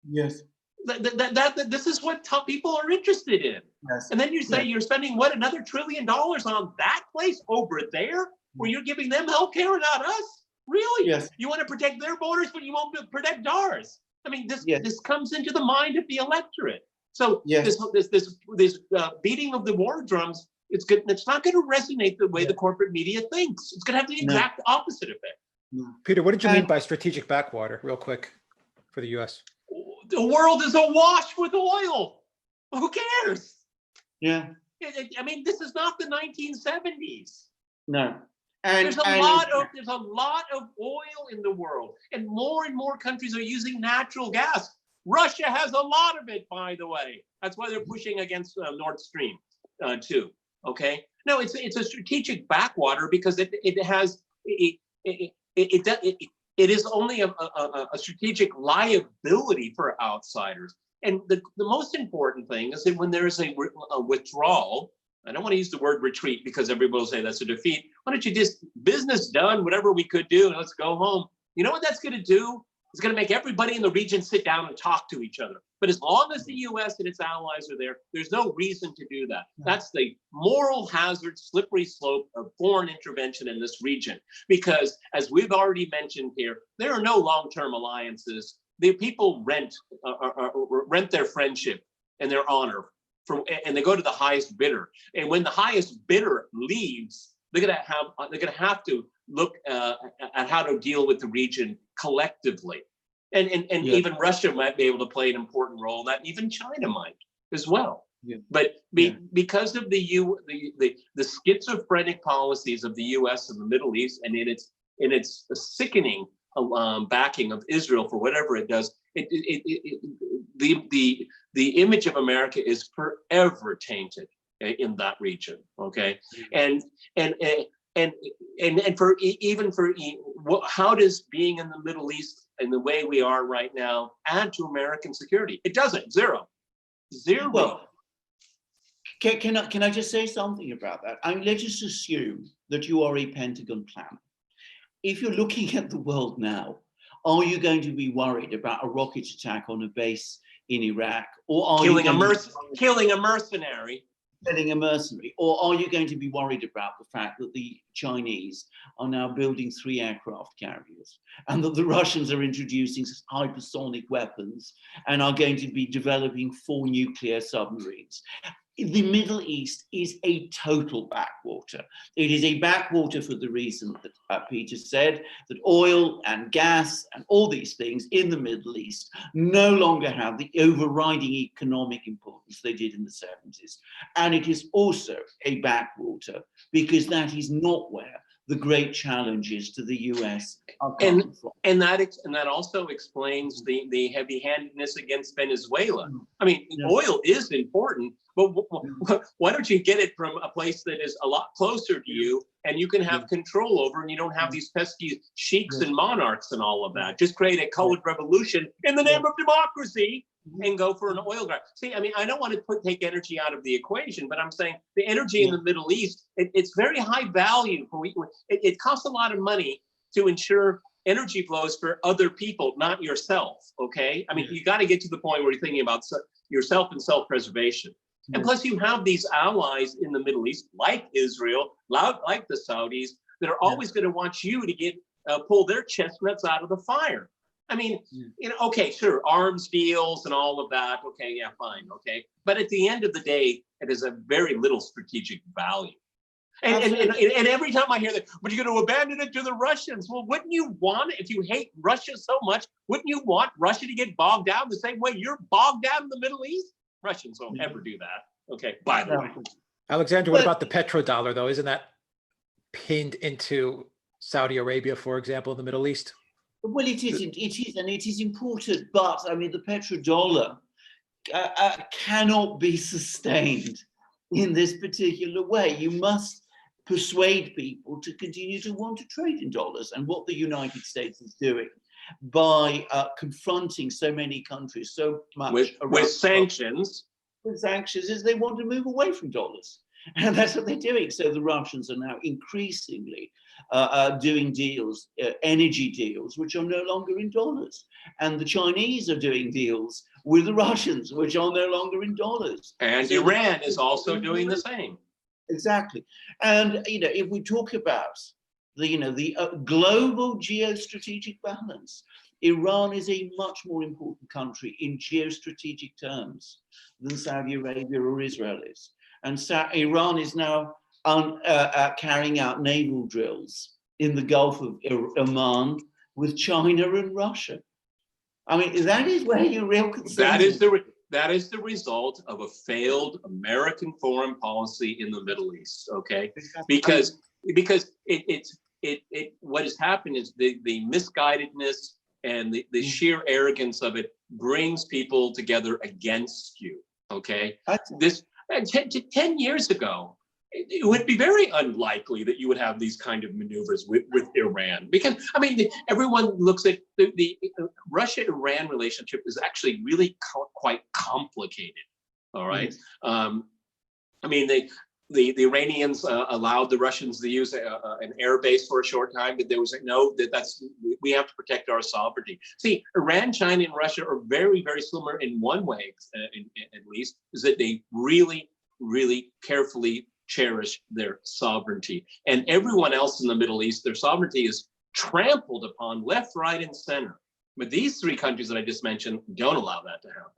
Yes. This is what people are interested in. Yes. And then you say you're spending another $1 trillion on that place over there, where you're giving them healthcare and not us? Really? Yes. You want to protect their borders, but you won't protect ours. I mean, this comes into the mind of the electorate. So this beating of the war drums, it's not going to resonate the way the corporate media thinks. It's going to have the exact opposite effect. Peter, what did you mean by strategic backwater, real quick, for the U.S.? The world is awash with oil. Who cares? Yeah. I mean, this is not the 1970s. No. There's a lot of oil in the world, and more countries are using natural gas. Russia has a lot of it, by the way. That's why they're pushing against Nord Stream 2. Okay. No, it's a strategic backwater because it is only a strategic liability for outsiders. And the most important thing is that when there is a withdrawal, I don't want to use the word retreat because everybody will say that's a defeat. Why don't you just business done, whatever we could do, and let's go home. You know what that's going to do? It's going to make everybody in the region sit down and talk to each other. But as long as the US and its allies are there, there's no reason to do that. That's the moral hazard, slippery slope of foreign intervention in this region. Because as we've already mentioned here, there are no long-term alliances. The people rent their friendship and their honor, and they go to the highest bidder. And when the highest bidder leaves, they're going to have to look at how to deal with the region collectively. And even Russia might be able to play an important role in that. Even China might as well. Yeah. But because of the schizophrenic policies of the U.S. and the Middle East, and in its sickening backing of Israel for whatever it does, the image of America is forever tainted in that region. Okay, and how does being in the Middle East and the way we are right now add to American security? It doesn't. Zero. Well, can I just say something about that? I mean, let's just assume that you are a Pentagon planner. If you're looking at the world now, are you going to be worried about a rocket attack on a base in Iraq, or are killing you a mercenary? Killing a mercenary, or are you going to be worried about the fact that the Chinese are now building 3 aircraft carriers, and that the Russians are introducing hypersonic weapons and are going to be developing 4 nuclear submarines? The Middle East is a total backwater. It is a backwater for the reason that Peter said, that oil and gas and all these things in the Middle East no longer have the overriding economic importance they did in the 70s. And it is also a backwater because that is not where the great challenges to the US are coming from. And that also explains the heavy-handedness against Venezuela. I mean, oil is important, but why don't you get it from a place that is a lot closer to you and you can have control over, and you don't have these pesky sheiks and monarchs and all of that. Just create a colored revolution in the name of democracy and go for an oil grab. See, I mean, I don't want to take energy out of the equation, but I'm saying the energy in the Middle East, it's very high value. It costs a lot of money to ensure energy flows for other people, not yourself, okay? I mean, you got to get to the point where you're thinking about yourself and self-preservation. And plus you have these allies in the Middle East, like Israel, like the Saudis, that are always going to want you to pull their chestnuts out of the fire. I mean, okay, sure, arms deals and all of that. Okay, yeah, fine, okay. But at the end of the day, it is a very little strategic value. And every time I hear that, but you're going to abandon it to the Russians. Well, wouldn't you want, if you hate Russia so much, wouldn't you want Russia to get bogged down the same way you're bogged down in the Middle East? Russians won't ever do that. Okay, by the way. Alexander, what about the petrodollar, though? Isn't that pinned into Saudi Arabia, for example, in the Middle East? Well, it isn't. It is, and it is important. But I mean, the petrodollar cannot be sustained in this particular way. You must persuade people to continue to want to trade in dollars, and what the United States is doing by confronting so many countries, so much with sanctions. With sanctions is they want to move away from dollars. And that's what they're doing. So the Russians are now increasingly doing deals, energy deals, which are no longer in dollars. And the Chinese are doing deals with the Russians, which are no longer in dollars. And so Iran is also doing the same. Exactly. And, if we talk about the global geostrategic balance, Iran is a much more important country in geostrategic terms than Saudi Arabia or Israel is. And Iran is now carrying out naval drills in the Gulf of Oman with China and Russia. I mean, that is where your real concern that is the result of a failed American foreign policy in the Middle East. Okay, because what has happened is the misguidedness and the sheer arrogance of it brings people together against you. Okay, 10 years ago, it would be very unlikely that you would have these kind of maneuvers with Iran, because everyone looks at the Russia-Iran relationship is actually really quite complicated. All right, the Iranians allowed the Russians to use an air base for a short time, but there was we have to protect our sovereignty. See, Iran, China, and Russia are very, very similar in one way, at least, is that they really, really carefully cherish their sovereignty. And everyone else in the Middle East, their sovereignty is trampled upon left, right, and center. But these three countries that I just mentioned don't allow that to happen.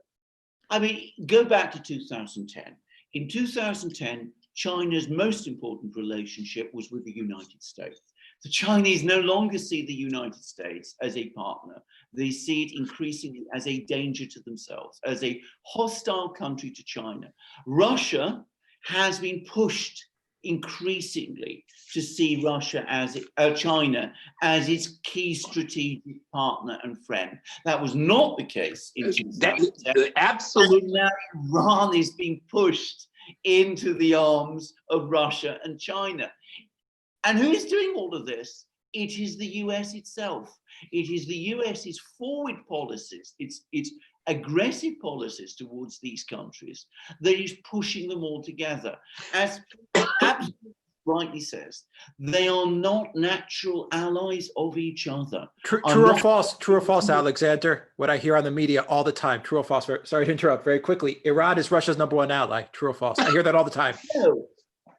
Go back to 2010. In 2010, China's most important relationship was with the United States. The Chinese no longer see the United States as a partner. They see it increasingly as a danger to themselves, as a hostile country to China. Russia has been pushed increasingly to see China as its key strategic partner and friend. That was not the case in 2010. Absolutely. Now Iran is being pushed into the arms of Russia and China. And who is doing all of this? It is the US itself. It is the US's forward policies, its aggressive policies towards these countries that is pushing them all together. As absolutely rightly says, they are not natural allies of each other. True or false, Alexander? What I hear on the media all the time. True or false? Sorry to interrupt very quickly. Iran is Russia's #1 ally. True or false? I hear that all the time.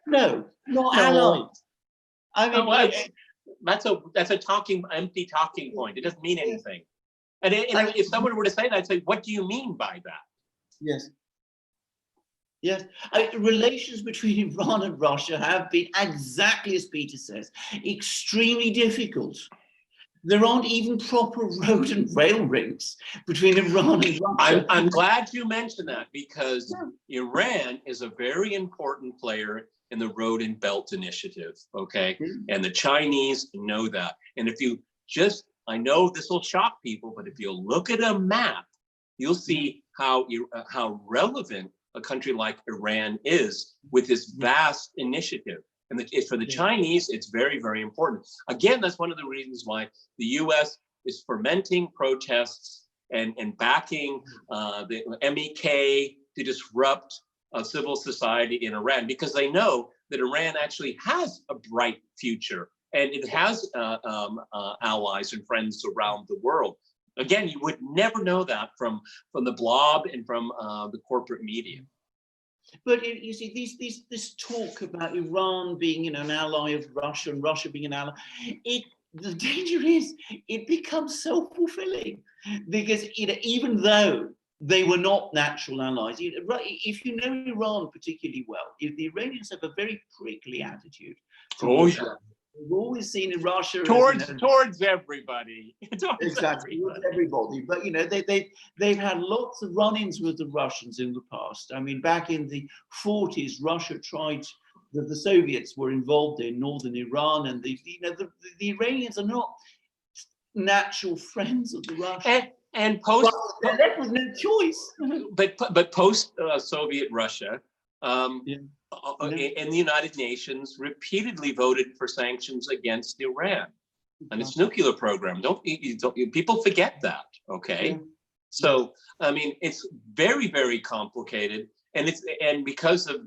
No, not allies. That's a empty talking point. It doesn't mean anything. And if someone were to say that, I'd say, what do you mean by that? Yes. Relations between Iran and Russia have been, exactly as Peter says, extremely difficult. There aren't even proper road and rail links between Iran and Russia. I'm glad you mentioned that, because Iran is a very important player in the Road and Belt Initiative, okay? And the Chinese know that. And if you I know this will shock people, but if you look at a map, you'll see how relevant a country like Iran is with this vast initiative. And for the Chinese, it's very, very important. Again, that's one of the reasons why the US is fomenting protests and backing the MEK to disrupt civil society in Iran, because they know that Iran actually has a bright future and it has allies and friends around the world. Again, you would never know that from the blob and from the corporate media. But you see, this talk about Iran being an ally of Russia and Russia being an ally, the danger is it becomes self-fulfilling, because even though they were not natural allies, if you know Iran particularly well, the Iranians have a very prickly attitude. We've always seen in Russia towards everybody. Exactly, everybody. But they've had lots of run-ins with the Russians in the past. I mean, back in the 40s, Russia tried the Soviets were involved in northern Iran, and the Iranians are not natural friends of the Russians. And post, there was no choice. But post Soviet Russia. And the United Nations repeatedly voted for sanctions against Iran. and its nuclear program. People forget that, okay? Yeah. So, I mean, it's very, very complicated, and because of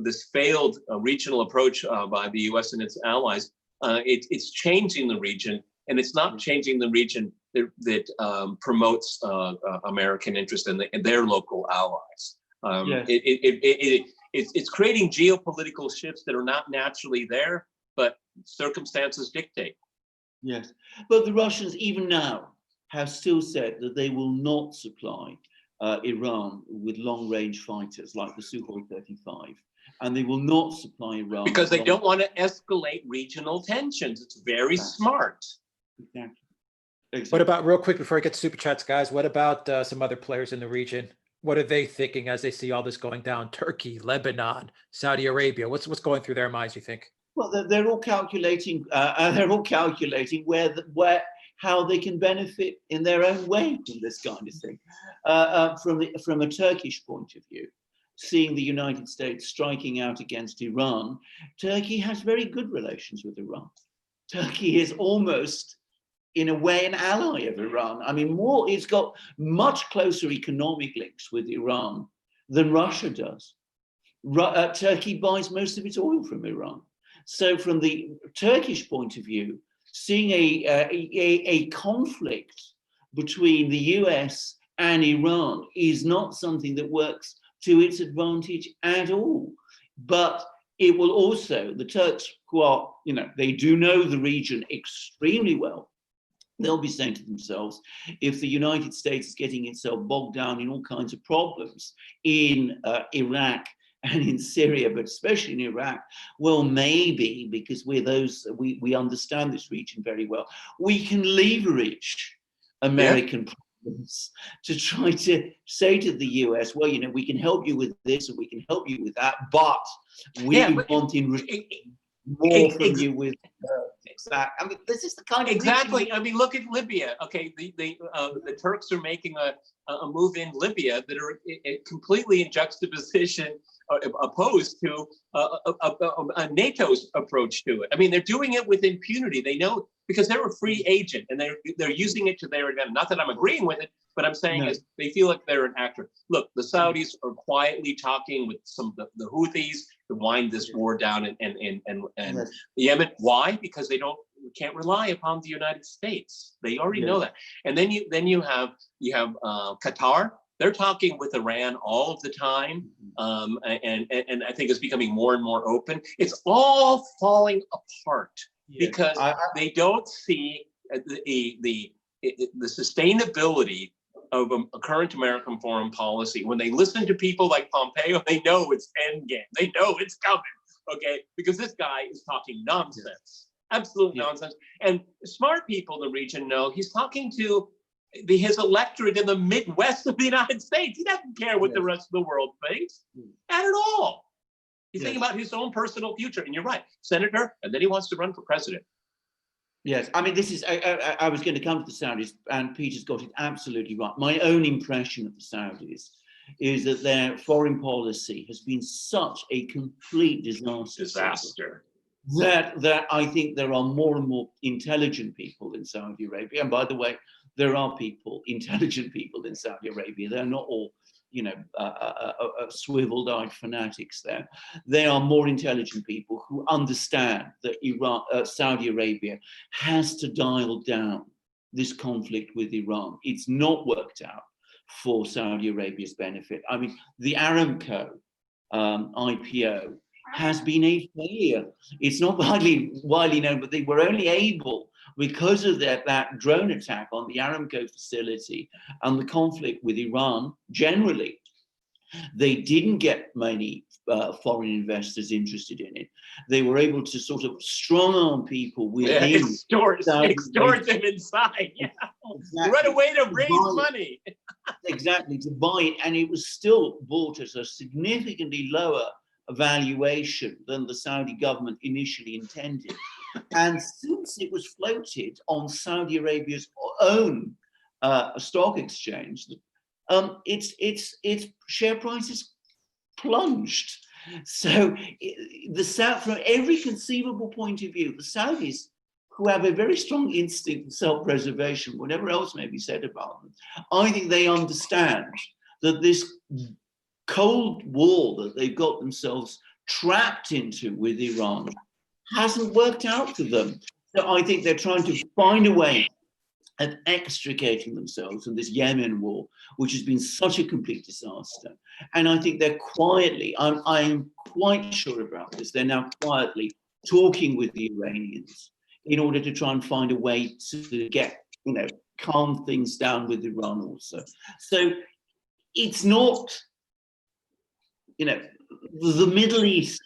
this failed regional approach by the U.S. and its allies, it's changing the region, and it's not changing the region that promotes American interest in their local allies. Yes. It's creating geopolitical shifts that are not naturally there, but circumstances dictate. Yes, but the Russians, even now, have still said that they will not supply Iran with long-range fighters like the Sukhoi 35, and they will not supply Iran because they don't want to escalate regional tensions. It's very smart. Exactly. What about, real quick before I get to super chats, guys? What about some other players in the region? What are they thinking as they see all this going down? Turkey, Lebanon, Saudi Arabia. What's going through their minds, you think? Well, they're all calculating. How they can benefit in their own way from this kind of thing. From a Turkish point of view, seeing the United States striking out against Iran, Turkey has very good relations with Iran. Turkey is almost, in a way, an ally of Iran. I mean, it's got much closer economic links with Iran than Russia does. Turkey buys most of its oil from Iran. So from the Turkish point of view, seeing a conflict between the US and Iran is not something that works to its advantage at all. But it will also, the Turks, who are, they do know the region extremely well, they'll be saying to themselves, if the United States is getting itself bogged down in all kinds of problems in Iraq and in Syria, but especially in Iraq, well, maybe because we understand this region very well, we can leverage American problems to try to say to the US, well, we can help you with this and we can help you with that, but we want in more from you with that. I mean, this is the kind of I mean, look at Libya. Okay, the Turks are making a move in Libya that are completely in juxtaposition, opposed to NATO's approach to it. I mean, they're doing it with impunity. They know, because they're a free agent, and they're using it to their advantage. Not that I'm agreeing with it, but I'm saying is they feel like they're an actor. Look, the Saudis are quietly talking with some of the Houthis to wind this war down and Yemen. Why? Because we can't rely upon the United States. They already know that. And then you have Qatar. They're talking with Iran all of the time, and I think it's becoming more and more open. It's all falling apart because they don't see the sustainability of a current American foreign policy. When they listen to people like Pompeo, they know it's endgame. They know it's coming, okay? Because this guy is talking nonsense, absolute nonsense. And smart people in the region know he's talking to his electorate in the Midwest of the United States. He doesn't care what the rest of the world thinks, not at all. He's thinking about his own personal future. And you're right, senator, and then he wants to run for president. Yes, I mean, this is, I was going to come to the Saudis, and Peter's got it absolutely right. My own impression of the Saudis is that their foreign policy has been such a complete disaster. That I think there are more and more intelligent people in Saudi Arabia. And by the way, there are intelligent people in Saudi Arabia. They're not all, swiveled-eyed fanatics there. They are more intelligent people who understand that Saudi Arabia has to dial down this conflict with Iran. It's not worked out for Saudi Arabia's benefit. I mean, the Aramco IPO has been a failure. It's not widely known, but they were only able, because of that drone attack on the Aramco facility and the conflict with Iran generally, they didn't get many foreign investors interested in it. They were able to sort of strong arm people within. Extort them inside. Yeah. Exactly. Run away to raise money. Exactly, to buy it. And it was still bought at a significantly lower valuation than the Saudi government initially intended. And since it was floated on Saudi Arabia's own stock exchange, its share prices plunged. So from every conceivable point of view, the Saudis who have a very strong instinct of self-preservation, whatever else may be said about them, I think they understand that this Cold War that they've got themselves trapped into with Iran hasn't worked out for them. So I think they're trying to find a way of extricating themselves from this Yemen war, which has been such a complete disaster. And I think they're quietly, I'm quite sure about this, they're now quietly talking with the Iranians in order to try and find a way to get, calm things down with Iran also. So it's not, the Middle East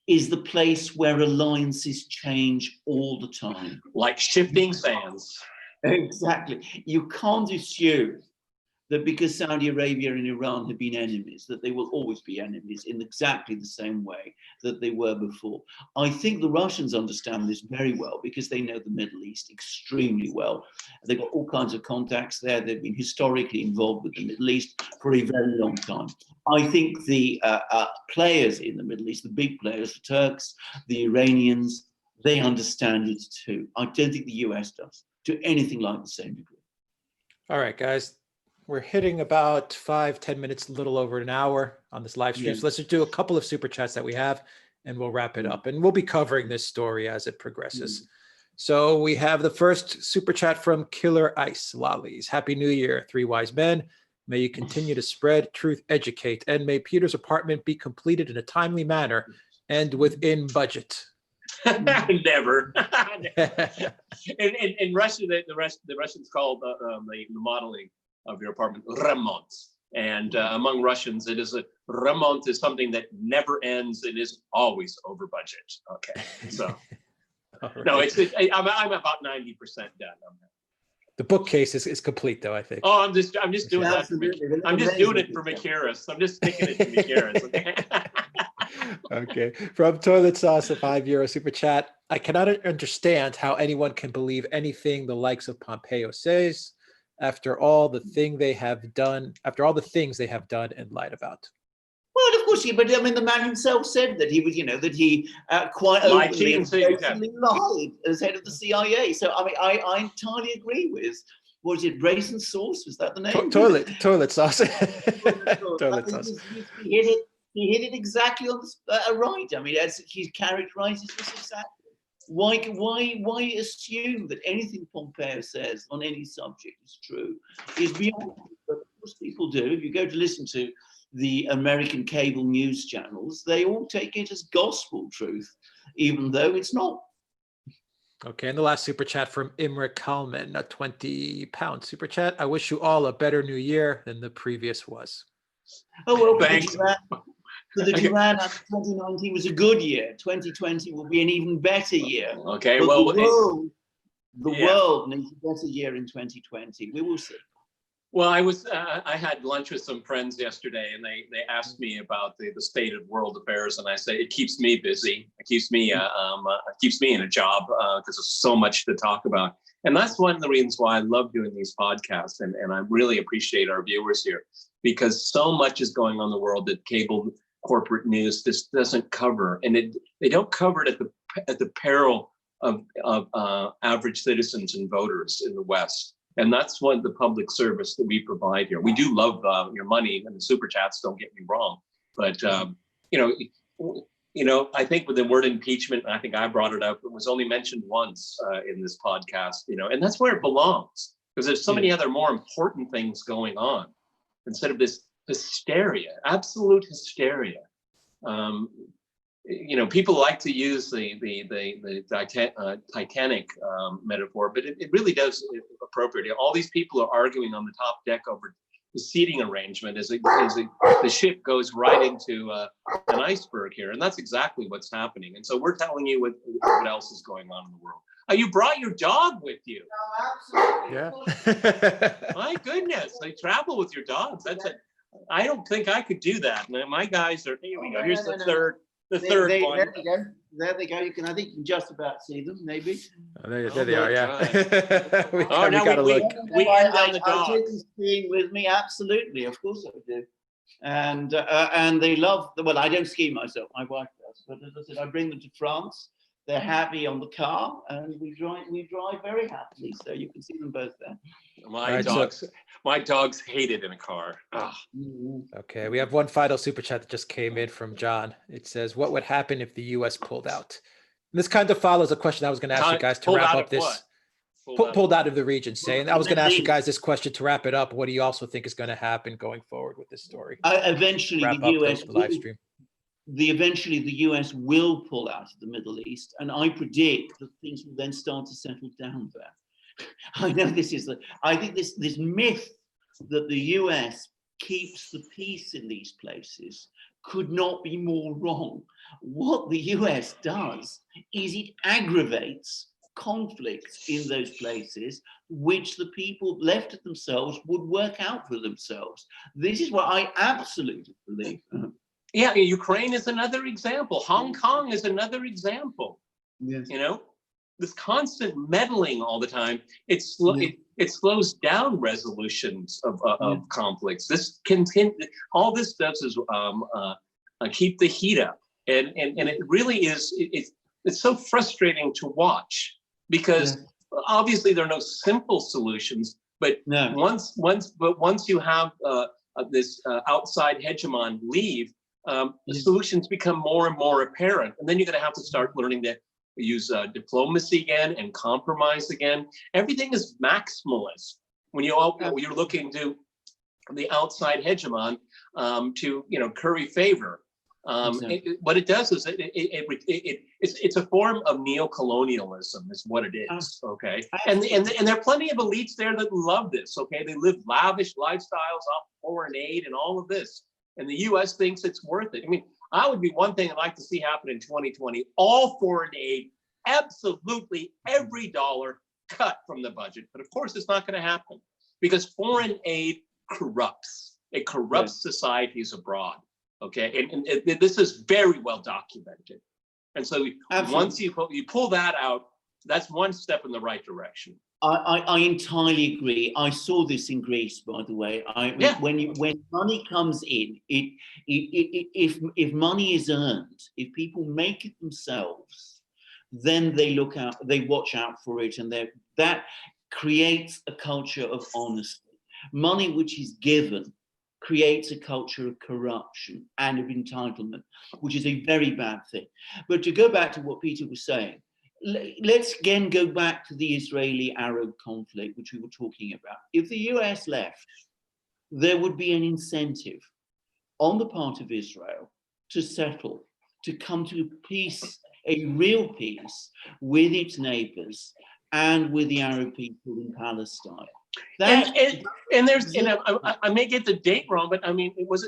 is the place where alliances change all the time. Like shifting sands. Exactly. You can't assume that because Saudi Arabia and Iran have been enemies, that they will always be enemies in exactly the same way that they were before. I think the Russians understand this very well because they know the Middle East extremely well. They've got all kinds of contacts there. They've been historically involved with the Middle East for a very long time. I think the players in the Middle East, the big players, the Turks, the Iranians, they understand it too. I don't think the US does to anything like the same degree. All right, guys. We're hitting about 5-10 minutes, a little over an hour on this live stream. Yeah. So let's just do a couple of super chats that we have and we'll wrap it up. And we'll be covering this story as it progresses. So we have the first super chat from Killer Ice Lollies. Happy New Year, three wise men. May you continue to spread truth, educate, and may Peter's apartment be completed in a timely manner and within budget. Never. In Russia, the Russians call the modeling of your apartment remont, and among Russians, it is remont is something that never ends. It is always over budget. Okay, so right. No, I'm about 90% done. The bookcase is complete, though, I think. Oh, I'm just doing that. I'm just doing it for Maciaris. I'm just sticking it to Maciaris. Okay. Okay. From Toilet Sauce, a €5 super chat. I cannot understand how anyone can believe anything the likes of Pompeo says after all the things they have done and lied about. Well, of course, but I mean, the man himself said that he was, that he quite openly and openly lied as head of the CIA. So, I mean, I entirely agree with, what is it, Raisin Sauce? Was that the name? Toilet Sauce. Toilet Sauce. He hit it exactly on the right. I mean, as he characterizes this exactly. Why assume that anything Pompeo says on any subject is true? Is beyond. But of course, people do. If you go to listen to the American cable news channels, they all take it as gospel truth, even though it's not. Okay, and the last super chat from Imre Kalman, a £20 super chat. I wish you all a better new year than the previous was. Oh, well, thanks. So the Duran 2019 was a good year. 2020 will be an even better year. Okay, but well, the world needs a better year in 2020. We will see. Well, I had lunch with some friends yesterday, and they asked me about the state of world affairs, and I say it keeps me busy. It keeps me in a job because there's so much to talk about. And that's one of the reasons why I love doing these podcasts, and I really appreciate our viewers here, because so much is going on in the world that cable corporate news just doesn't cover, and they don't cover it at the peril of average citizens and voters in the West. And that's what the public service that we provide here. We do love your money and the super chats. Don't get me wrong, but I think with the word impeachment, I think I brought it up. It was only mentioned once in this podcast, and that's where it belongs, because there's so many other more important things going on instead of this hysteria, absolute hysteria. People like to use the Titanic metaphor, but it really does appropriate. All these people are arguing on the top deck over the seating arrangement as the ship goes right into an iceberg here, and that's exactly what's happening. And so we're telling you what else is going on in the world. You brought your dog with you. Oh, absolutely. Yeah. My goodness, they travel with your dogs. I don't think I could do that. My guys are. Here we go. Here's the third. The third one. There they go. There they go. I think you can just about see them, maybe. Oh, there they are. Yeah. we now gotta look. We end on the I take dogs. them skiing with me. Absolutely, of course I do. And they love. Well, I don't ski myself. My wife does. But as I said, I bring them to France. They're happy on the car, and we drive very happily. So you can see them both there. My dogs hate it in a car. Okay, we have one final super chat that just came in from John. It says, "What would happen if the U.S. pulled out?" And this kind of follows a question I was going to ask you guys to wrap up this. Pulled out of the region, saying I was going to ask you guys this question to wrap it up. What do you also think is going to happen going forward with this story? Eventually, wrap the US the live stream. Eventually the US will pull out of the Middle East, and I predict that things will then start to settle down there. I know I think this myth that the US keeps the peace in these places could not be more wrong. What the US does is it aggravates conflicts in those places, which the people left to themselves would work out for themselves. This is what I absolutely believe. Yeah, Ukraine is another example. Hong Kong is another example. Yes. This constant meddling all the time, it slows down resolutions of conflicts. All this does is keep the heat up, and it really is. It's so frustrating to watch because obviously there are no simple solutions. But once you have this outside hegemon leave, the solutions become more and more apparent, and then you're going to have to start learning to use diplomacy again and compromise again. Everything is maximalist when you're looking to the outside hegemon to curry favor. What it does is it's a form of neocolonialism, is what it is. Okay, and there are plenty of elites there that love this. Okay, they live lavish lifestyles off foreign aid and all of this, and the U.S. thinks it's worth it. I mean, I would be one thing I'd like to see happen in 2020: all foreign aid, absolutely every dollar cut from the budget. But of course, it's not going to happen because foreign aid corrupts. It corrupts societies abroad. Okay, and this is very well documented. And so once you pull that out, that's one step in the right direction. I entirely agree. I saw this in Greece, by the way. When money comes in, if money is earned, if people make it themselves, then they watch out for it, and that creates a culture of honesty. Money which is given creates a culture of corruption and of entitlement, which is a very bad thing. But to go back to what Peter was saying, let's again go back to the Israeli-Arab conflict, which we were talking about. If the US left, there would be an incentive on the part of Israel to settle, to come to peace, a real peace with its neighbors and with the Arab people in Palestine. I may get the date wrong, but I mean, there was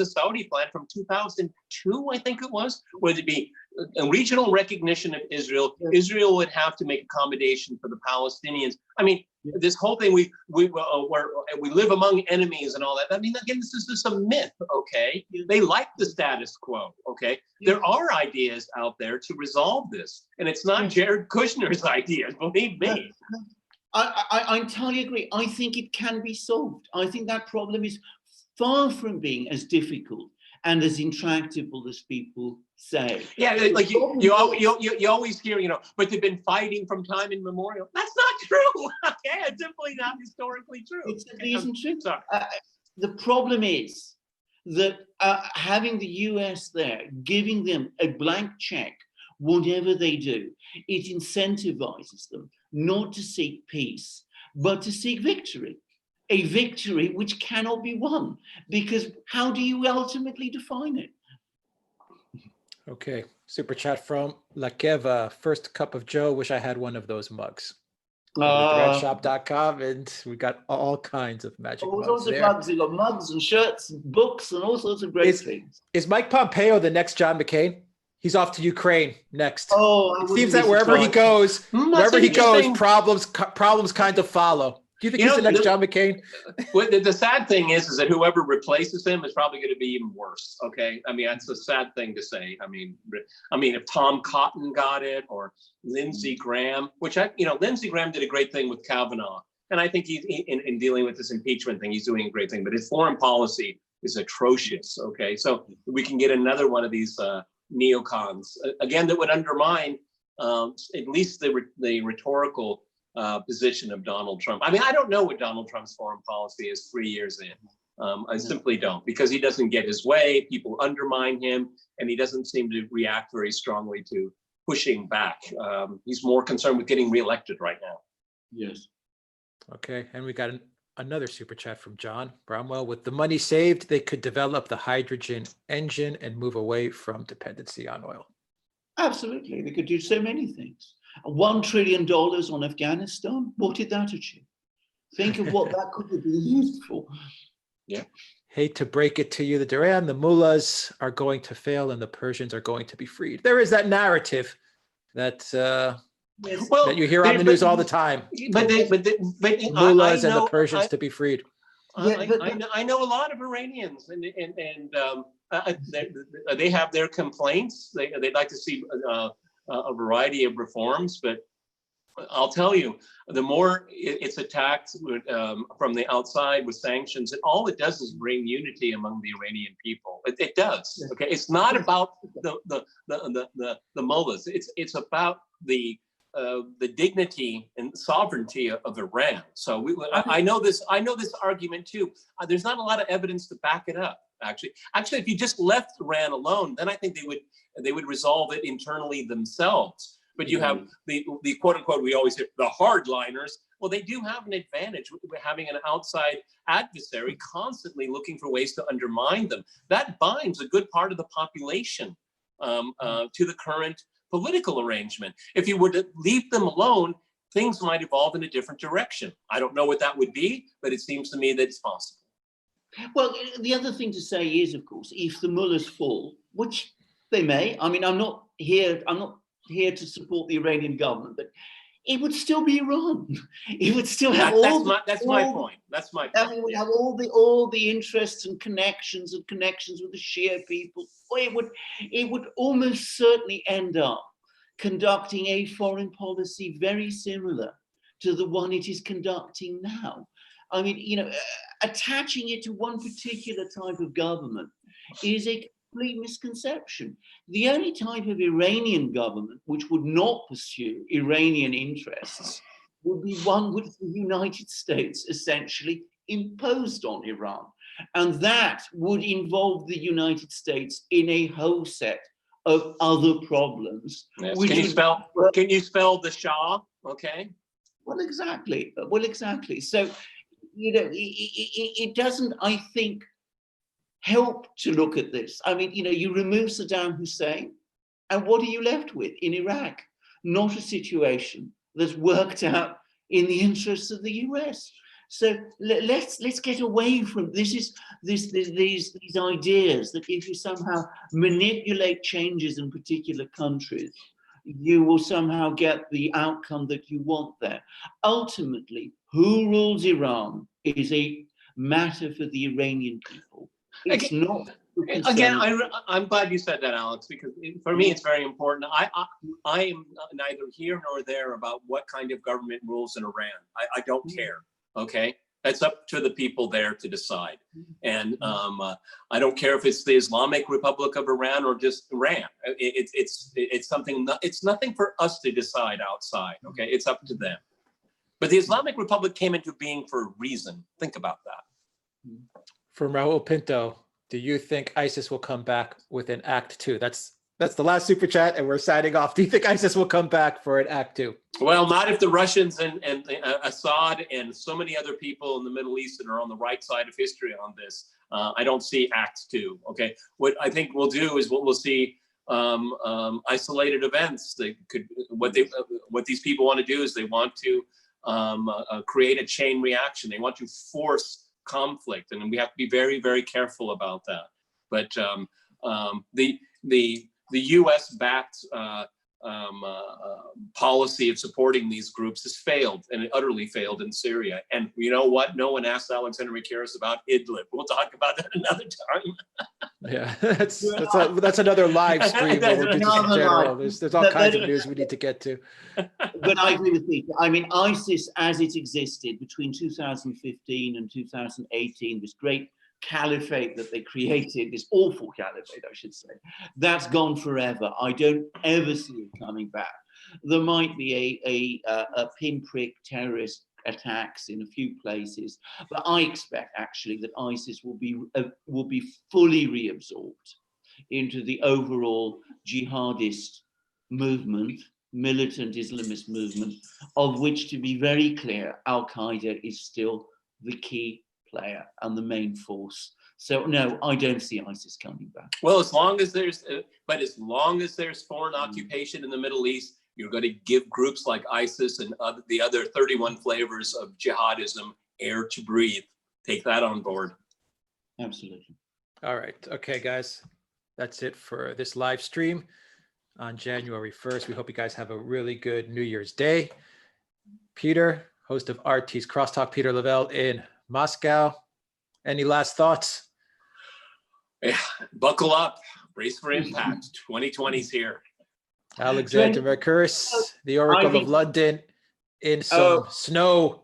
a Saudi plan from 2002, I think it was, where there'd be a regional recognition of Israel. Israel would have to make accommodation for the Palestinians. I mean, this whole thing, we live among enemies and all that. I mean, again, this is just a myth, okay? They like the status quo, okay? There are ideas out there to resolve this, and it's not Jared Kushner's ideas, believe me. I entirely agree. I think it can be solved. I think that problem is far from being as difficult and as intractable as people say. Yeah, like you always hear, but they've been fighting from time immemorial. That's not true. Okay, it's simply not historically true. It isn't true. The problem is that having the US there, giving them a blank check, whatever they do, it incentivizes them not to seek peace, but to seek victory. A victory which cannot be won, because how do you ultimately define it? Okay, super chat from Lakeva. First cup of Joe. Wish I had one of those mugs. Duranshop.com, and we got all kinds of magic mugs. All sorts of mugs. We got mugs and shirts and books and all sorts of great things. Is Mike Pompeo the next John McCain? He's off to Ukraine next. It seems that wherever he goes, problems kind of follow. Do you think he's the next John McCain? Well, the sad thing is that whoever replaces him is probably going to be even worse. Okay, I mean, that's a sad thing to say. I mean, if Tom Cotton got it, or Lindsey Graham, Lindsey Graham did a great thing with Kavanaugh, and I think in dealing with this impeachment thing, he's doing a great thing. But his foreign policy is atrocious. Okay, so we can get another one of these neocons again that would undermine at least the rhetorical position of Donald Trump. I mean, I don't know what Donald Trump's foreign policy is 3 years in. I simply don't, because he doesn't get his way, people undermine him, and he doesn't seem to react very strongly to pushing back. He's more concerned with getting reelected right now. Yes. Okay, and we got another super chat from John Bromwell. With the money saved, they could develop the hydrogen engine and move away from dependency on oil. Absolutely. They could do so many things. $1 trillion on Afghanistan, what did that achieve? Think of what that could have been used for. Yeah. Hate to break it to you, the Duran, the mullahs are going to fail and the Persians are going to be freed. There is that narrative that that you hear on the news all the time. But The mullahs and the Persians to be freed. I know a lot of Iranians, and they have their complaints. They'd like to see a variety of reforms, but I'll tell you, the more it's attacked from the outside with sanctions, and all it does is bring unity among the Iranian people. It does. Okay, it's not about the mullahs. It's about the dignity and sovereignty of Iran. So I know this argument too. There's not a lot of evidence to back it up. Actually, if you just left Iran alone, then I think they would resolve it internally themselves. But you have the quote unquote, we always hear the hardliners. Well, they do have an advantage with having an outside adversary constantly looking for ways to undermine them. That binds a good part of the population to the current political arrangement. If you were to leave them alone, things might evolve in a different direction. I don't know what that would be, but it seems to me that it's possible. Well, the other thing to say is, of course, if the mullahs fall, which they may, I mean, I'm not here to support the Iranian government, but it would still be Iran. It would still have that's my point. It would have all the interests and connections with the Shia people. It would almost certainly end up conducting a foreign policy very similar to the one it is conducting now. I mean, attaching it to one particular type of government is a complete misconception. The only type of Iranian government which would not pursue Iranian interests would be one which the United States essentially imposed on Iran. And that would involve the United States in a whole set of other problems. Yes. Can you spell the Shah? Okay. Well, exactly. So, it doesn't, I think, help to look at this. I mean, you remove Saddam Hussein, and what are you left with in Iraq? Not a situation that's worked out in the interests of the US. So let's get away from these ideas that if you somehow manipulate changes in particular countries, you will somehow get the outcome that you want there. Ultimately, who rules Iran is a matter for the Iranian people. It's not. Again, I'm glad you said that, Alex, because for me it's very important. I am neither here nor there about what kind of government rules in Iran. I don't care. Okay, that's up to the people there to decide. And I don't care if it's the Islamic Republic of Iran or just Iran. It's something. It's nothing for us to decide outside. Okay, it's up to them. But the Islamic Republic came into being for a reason. Think about that. From Raul Pinto, do you think ISIS will come back with an Act 2? That's the last super chat, and we're signing off. Do you think ISIS will come back for an Act 2? Well, not if the Russians and Assad and so many other people in the Middle East that are on the right side of history on this. I don't see Act 2. Okay, what I think we'll do is we'll see isolated events. What these people want to do is they want to create a chain reaction. They want to force conflict, and we have to be very, very careful about that. But the U.S.-backed policy of supporting these groups has failed, and it utterly failed in Syria. And you know what? No one asked Alexander Makiris about Idlib. We'll talk about that another time. Yeah, that's another live stream. We'll do just in general. There's all kinds of news we need to get to. But I agree with Peter. I mean, ISIS, as it existed between 2015 and 2018, this great caliphate that they created, this awful caliphate, I should say, that's gone forever. I don't ever see it coming back. There might be a pinprick terrorist attacks in a few places, but I expect actually that ISIS will be fully reabsorbed into the overall jihadist movement, militant Islamist movement, of which, to be very clear, Al-Qaeda is still the key player and the main force. So no, I don't see ISIS coming back. Well, as long as there's foreign occupation in the Middle East, you're going to give groups like ISIS and the other 31 flavors of jihadism air to breathe. Take that on board. Absolutely. All right. Okay, guys. That's it for this live stream on January 1st. We hope you guys have a really good New Year's Day. Peter, host of RT's Crosstalk, Peter Lavelle in Moscow. Any last thoughts? Yeah, buckle up. Brace for impact. 2020's here. Alexander Mercouris, the Oracle of London, in some snow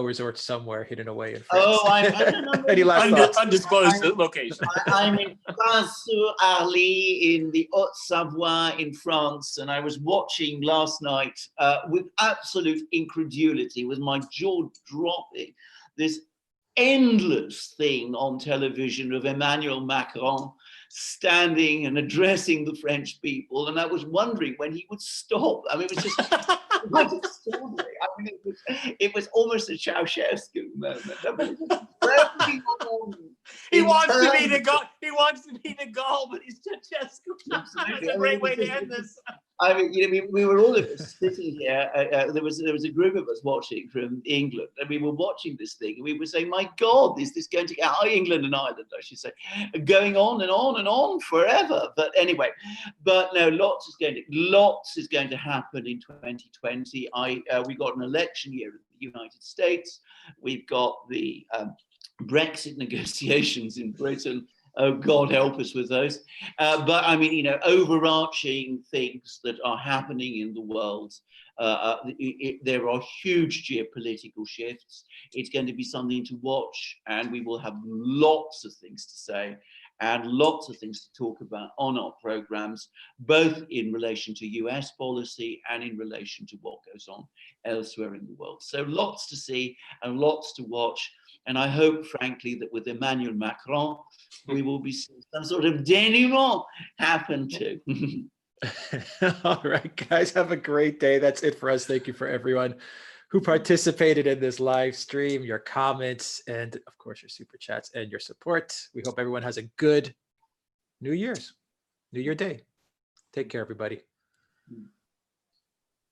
resort somewhere hidden away in France. Oh, I don't know. Any last thoughts? Undisclosed location. I'm in Prince-sur-Arly in the Haute-Savoie in France, and I was watching last night with absolute incredulity, with my jaw dropping, this endless thing on television of Emmanuel Macron standing and addressing the French people, and I was wondering when he would stop. I mean, it was just quite extraordinary. I mean, it was almost a Ceausescu moment. I mean, he wants to be the goal. He wants to be the goal, but he's Ceausescu. That's a great way to end this. I mean, you know, we were all of us sitting here. There was a group of us watching from England, and we were watching this thing, and we were saying, "My God, is this going to get England and Ireland, I should say, going on and on and on forever?" But anyway, but no, lots is going to happen in 2020. We got an election year in the United States. We've got the Brexit negotiations in Britain. Oh, God help us with those. But I mean, you know, overarching things that are happening in the world. There are huge geopolitical shifts. It's going to be something to watch, and we will have lots of things to say and lots of things to talk about on our programs, both in relation to US policy and in relation to what goes on elsewhere in the world. So lots to see and lots to watch. And I hope, frankly, that with Emmanuel Macron, we will be seeing some sort of denouement happen too. All right, guys, have a great day. That's it for us. Thank you for everyone who participated in this live stream, your comments, and of course, your super chats and your support. We hope everyone has a good New Year Day. Take care, everybody.